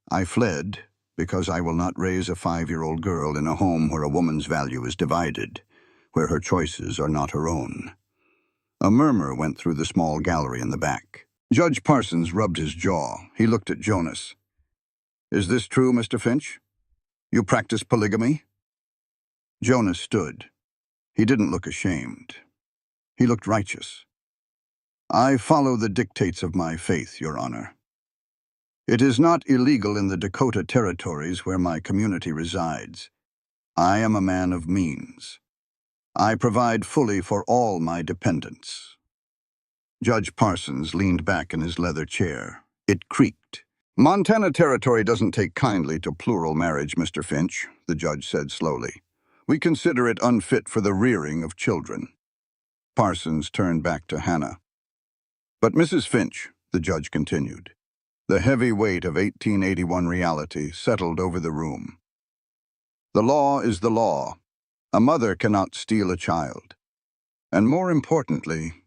I fled because I will not raise a 5-year-old girl in a home where a woman's value is divided, where her choices are not her own." A murmur went through the small gallery in the back. Judge Parsons rubbed his jaw. He looked at Jonas. "Is this true, Mr. Finch? You practice polygamy?" Jonas stood. He didn't look ashamed. He looked righteous. "I follow the dictates of my faith, Your Honor. It is not illegal in the Dakota territories where my community resides. I am a man of means. I provide fully for all my dependents." Judge Parsons leaned back in his leather chair. It creaked. "Montana Territory doesn't take kindly to plural marriage, Mr. Finch," the judge said slowly. "We consider it unfit for the rearing of children." Parsons turned back to Hannah. "But Mrs. Finch," the judge continued, the heavy weight of 1881 reality settled over the room. "The law is the law. A mother cannot steal a child. And more importantly,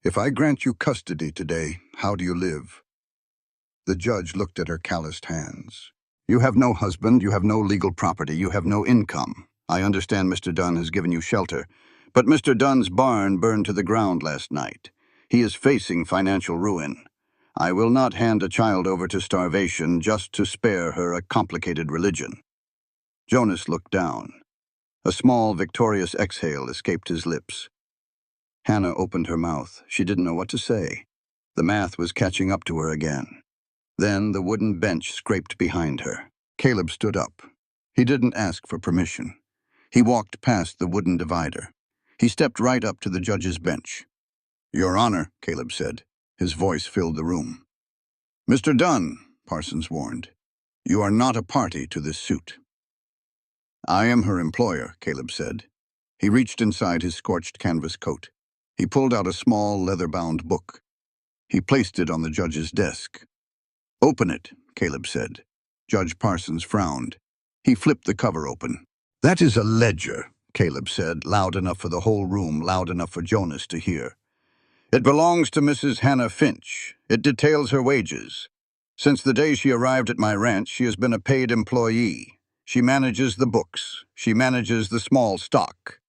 if I grant you custody today, how do you live?" The judge looked at her calloused hands. "You have no husband, you have no legal property, you have no income. I understand Mr. Dunn has given you shelter, but Mr. Dunn's barn burned to the ground last night. He is facing financial ruin. I will not hand a child over to starvation just to spare her a complicated religion." Jonas looked down. A small, victorious exhale escaped his lips. Hannah opened her mouth. She didn't know what to say. The math was catching up to her again. Then the wooden bench scraped behind her. Caleb stood up. He didn't ask for permission. He walked past the wooden divider. He stepped right up to the judge's bench. "Your Honor," Caleb said. His voice filled the room. "Mr. Dunn," Parsons warned, "you are not a party to this suit." "I am her employer," Caleb said. He reached inside his scorched canvas coat. He pulled out a small, leather-bound book. He placed it on the judge's desk. "Open it," Caleb said. Judge Parsons frowned. He flipped the cover open. "That is a ledger," Caleb said, loud enough for the whole room, loud enough for Jonas to hear. "It belongs to Mrs. Hannah Finch. It details her wages. Since the day she arrived at my ranch, she has been a paid employee. She manages the books. She manages the small stock."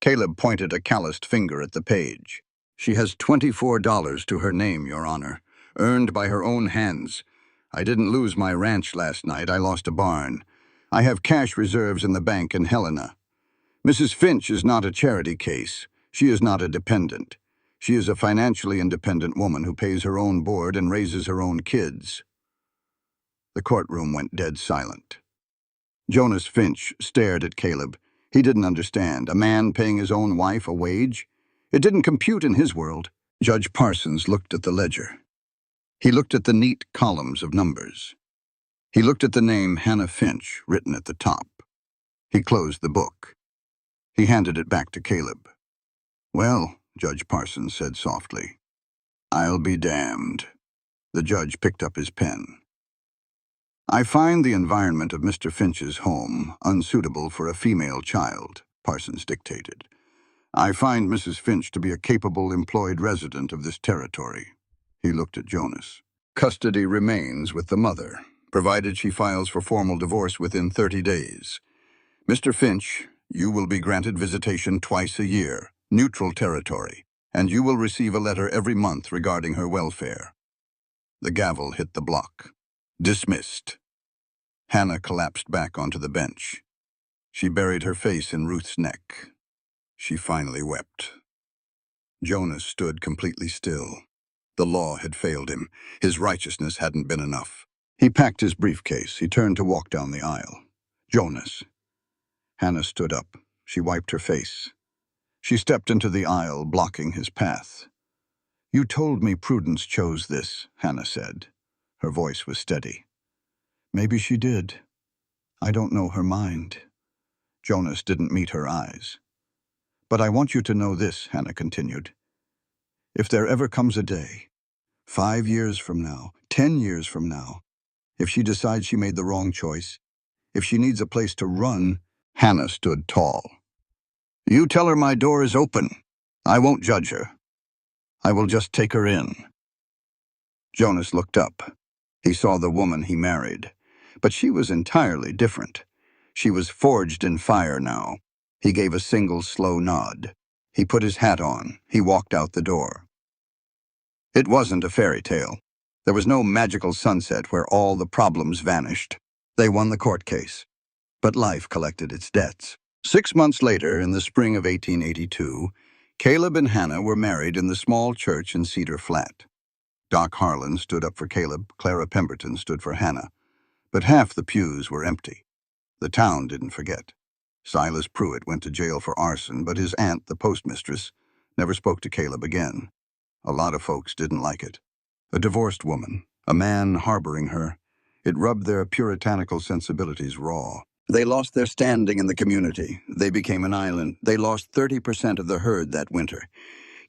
Caleb pointed a calloused finger at the page. "She has $24 to her name, Your Honor, earned by her own hands. I didn't lose my ranch last night. I lost a barn. I have cash reserves in the bank in Helena. Mrs. Finch is not a charity case. She is not a dependent. She is a financially independent woman who pays her own board and raises her own kids." The courtroom went dead silent. Jonas Finch stared at Caleb. He didn't understand. A man paying his own wife a wage? It didn't compute in his world. Judge Parsons looked at the ledger. He looked at the neat columns of numbers. He looked at the name Hannah Finch written at the top. He closed the book. He handed it back to Caleb. "Well," Judge Parsons said softly, "I'll be damned." The judge picked up his pen. "I find the environment of Mr. Finch's home unsuitable for a female child," Parsons dictated. "I find Mrs. Finch to be a capable employed resident of this territory." He looked at Jonas. "Custody remains with the mother, provided she files for formal divorce within 30 days. Mr. Finch, you will be granted visitation twice a year, neutral territory, and you will receive a letter every month regarding her welfare." The gavel hit the block. "Dismissed." Hannah collapsed back onto the bench. She buried her face in Ruth's neck. She finally wept. Jonas stood completely still. The law had failed him. His righteousness hadn't been enough. He packed his briefcase. He turned to walk down the aisle. "Jonas." Hannah stood up. She wiped her face. She stepped into the aisle, blocking his path. "You told me Prudence chose this," Hannah said. Her voice was steady. "Maybe she did. I don't know her mind." Jonas didn't meet her eyes. But I want you to know this, Hannah continued. If there ever comes a day, 5 years from now, 10 years from now, if she decides she made the wrong choice, if she needs a place to run, Hannah stood tall. You tell her my door is open. I won't judge her. I will just take her in. Jonas looked up. He saw the woman he married. But she was entirely different. She was forged in fire now. He gave a single slow nod. He put his hat on. He walked out the door. It wasn't a fairy tale. There was no magical sunset where all the problems vanished. They won the court case. But life collected its debts. 6 months later, in the spring of 1882, Caleb and Hannah were married in the small church in Cedar Flat. Doc Harlan stood up for Caleb, Clara Pemberton stood for Hannah. But half the pews were empty. The town didn't forget. Silas Pruitt went to jail for arson, but his aunt, the postmistress, never spoke to Caleb again. A lot of folks didn't like it. A divorced woman, a man harboring her, it rubbed their puritanical sensibilities raw. They lost their standing in the community. They became an island. They lost 30% of the herd that winter.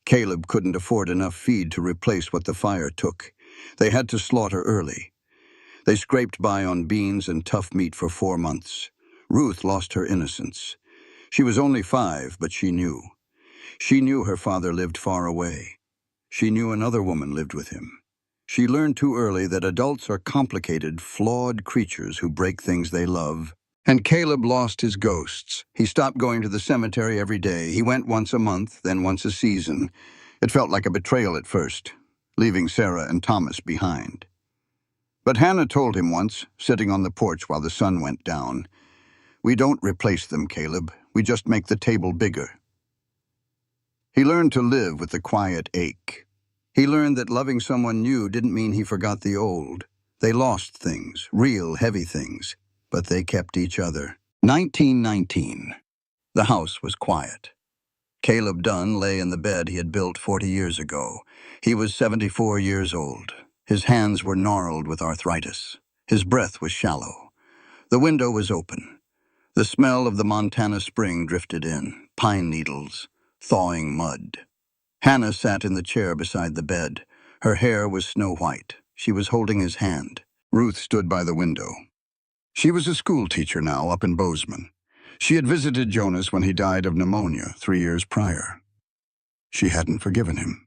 Caleb couldn't afford enough feed to replace what the fire took. They had to slaughter early. They scraped by on beans and tough meat for 4 months. Ruth lost her innocence. She was only 5, but she knew. She knew her father lived far away. She knew another woman lived with him. She learned too early that adults are complicated, flawed creatures who break things they love. And Caleb lost his ghosts. He stopped going to the cemetery every day. He went once a month, then once a season. It felt like a betrayal at first, leaving Sarah and Thomas behind. But Hannah told him once, sitting on the porch while the sun went down, "We don't replace them, Caleb. We just make the table bigger." He learned to live with the quiet ache. He learned that loving someone new didn't mean he forgot the old. They lost things, real heavy things, but they kept each other. 1919. The house was quiet. Caleb Dunn lay in the bed he had built 40 years ago. He was 74 years old. His hands were gnarled with arthritis. His breath was shallow. The window was open. The smell of the Montana spring drifted in, pine needles, thawing mud. Hannah sat in the chair beside the bed. Her hair was snow-white. She was holding his hand. Ruth stood by the window. She was a school teacher now up in Bozeman. She had visited Jonas when he died of pneumonia 3 years prior. She hadn't forgiven him,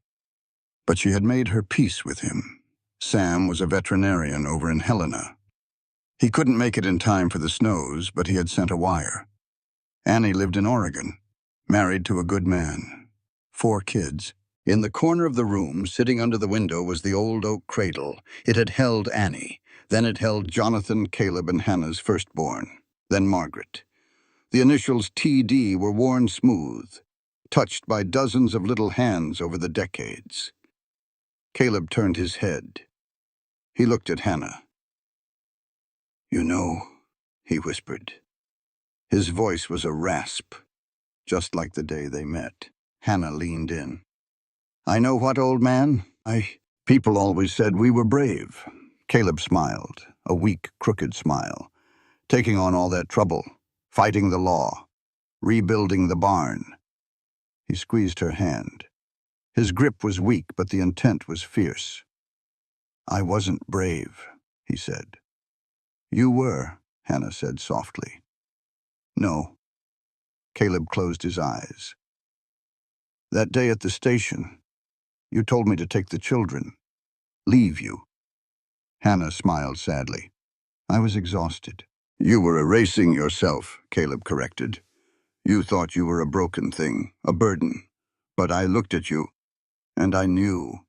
but she had made her peace with him. Sam was a veterinarian over in Helena. He couldn't make it in time for the snows, but he had sent a wire. Annie lived in Oregon, married to a good man. 4 kids. In the corner of the room, sitting under the window, was the old oak cradle. It had held Annie. Then it held Jonathan, Caleb, and Hannah's firstborn. Then Margaret. The initials TD were worn smooth, touched by dozens of little hands over the decades. Caleb turned his head. He looked at Hannah. "You know," he whispered. His voice was a rasp, just like the day they met. Hannah leaned in. "I know what, old man? People always said we were brave." Caleb smiled, a weak, crooked smile. "Taking on all that trouble, fighting the law, rebuilding the barn." He squeezed her hand. His grip was weak, but the intent was fierce. "I wasn't brave," he said. "You were," Hannah said softly. "No." Caleb closed his eyes. "That day at the station, you told me to take the children, leave you." Hannah smiled sadly. "I was exhausted." "You were erasing yourself," Caleb corrected. "You thought you were a broken thing, a burden. But I looked at you, and I knew.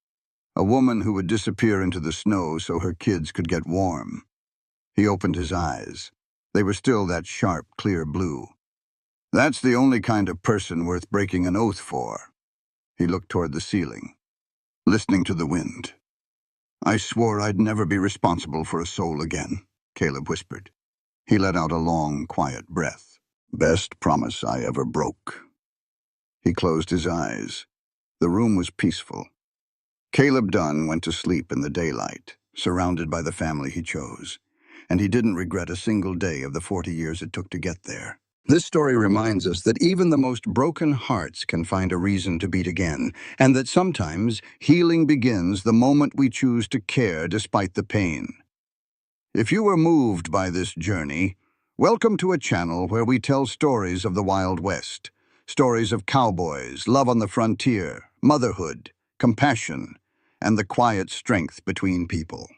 A woman who would disappear into the snow so her kids could get warm." He opened his eyes. They were still that sharp, clear blue. "That's the only kind of person worth breaking an oath for." He looked toward the ceiling, listening to the wind. "I swore I'd never be responsible for a soul again," Caleb whispered. He let out a long, quiet breath. "Best promise I ever broke." He closed his eyes. The room was peaceful. Caleb Dunn went to sleep in the daylight, surrounded by the family he chose, and he didn't regret a single day of the 40 years it took to get there. This story reminds us that even the most broken hearts can find a reason to beat again, and that sometimes healing begins the moment we choose to care despite the pain. If you were moved by this journey, welcome to a channel where we tell stories of the Wild West. Stories of cowboys, love on the frontier, motherhood, compassion, and the quiet strength between people.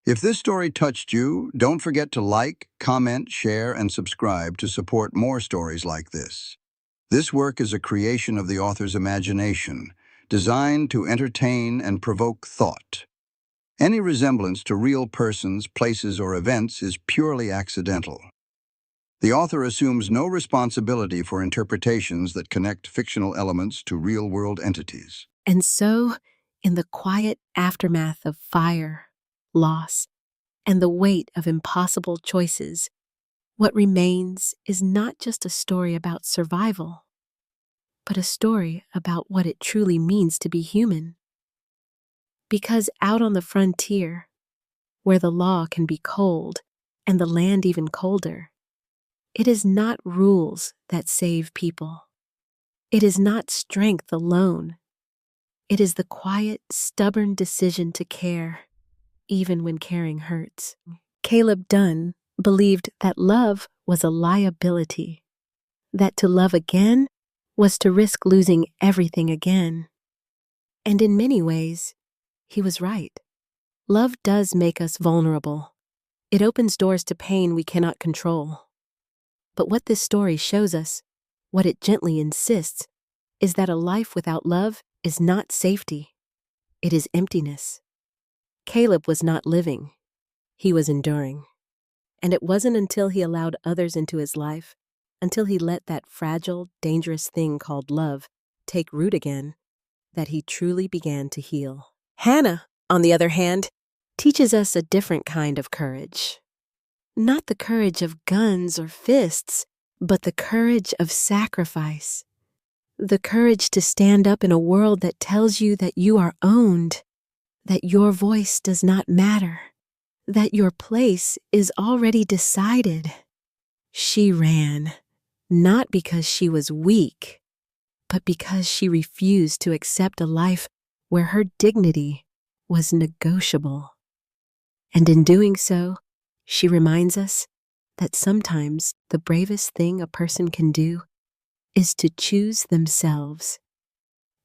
If this story touched you, don't forget to like, comment, share, and subscribe to support more stories like this. This work is a creation of the author's imagination, designed to entertain and provoke thought. Any resemblance to real persons, places, or events is purely accidental. The author assumes no responsibility for interpretations that connect fictional elements to real-world entities. And so, in the quiet aftermath of fire, loss, and the weight of impossible choices, what remains is not just a story about survival, but a story about what it truly means to be human. Because out on the frontier, where the law can be cold and the land even colder, it is not rules that save people. It is not strength alone. It is the quiet, stubborn decision to care, even when caring hurts. Caleb Dunn believed that love was a liability, that to love again was to risk losing everything again. And in many ways, he was right. Love does make us vulnerable. It opens doors to pain we cannot control. But what this story shows us, what it gently insists, is that a life without love is not safety. It is emptiness. Caleb was not living. He was enduring. And it wasn't until he allowed others into his life, until he let that fragile, dangerous thing called love take root again, that he truly began to heal. Hannah, on the other hand, teaches us a different kind of courage. Not the courage of guns or fists, but the courage of sacrifice. The courage to stand up in a world that tells you that you are owned, that your voice does not matter, that your place is already decided. She ran, not because she was weak, but because she refused to accept a life where her dignity was negotiable. And in doing so, she reminds us that sometimes the bravest thing a person can do is to choose themselves,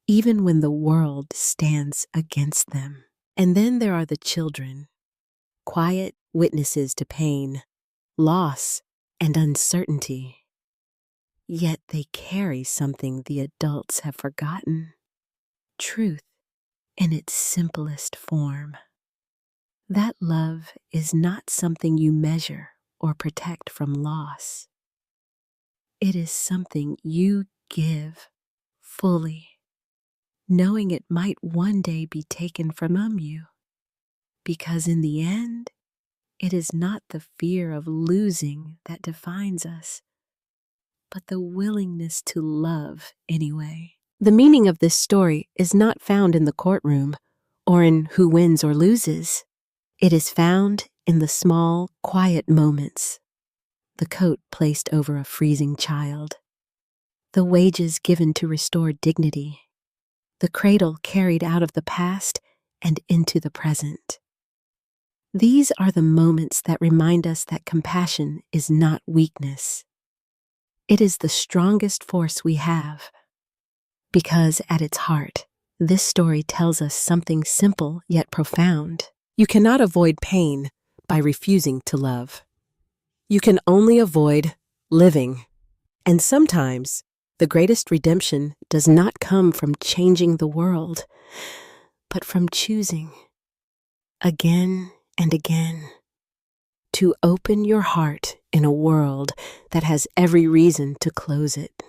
even when the world stands against them. And then there are the children, quiet witnesses to pain, loss, and uncertainty. Yet they carry something the adults have forgotten: truth in its simplest form. That love is not something you measure or protect from loss. It is something you give fully, knowing it might one day be taken from you. Because in the end, it is not the fear of losing that defines us, but the willingness to love anyway. The meaning of this story is not found in the courtroom or in who wins or loses. It is found in the small, quiet moments. The coat placed over a freezing child, the wages given to restore dignity, the cradle carried out of the past and into the present. These are the moments that remind us that compassion is not weakness. It is the strongest force we have. Because at its heart, this story tells us something simple yet profound. You cannot avoid pain by refusing to love. You can only avoid living. And sometimes, the greatest redemption does not come from changing the world, but from choosing, again and again, to open your heart in a world that has every reason to close it.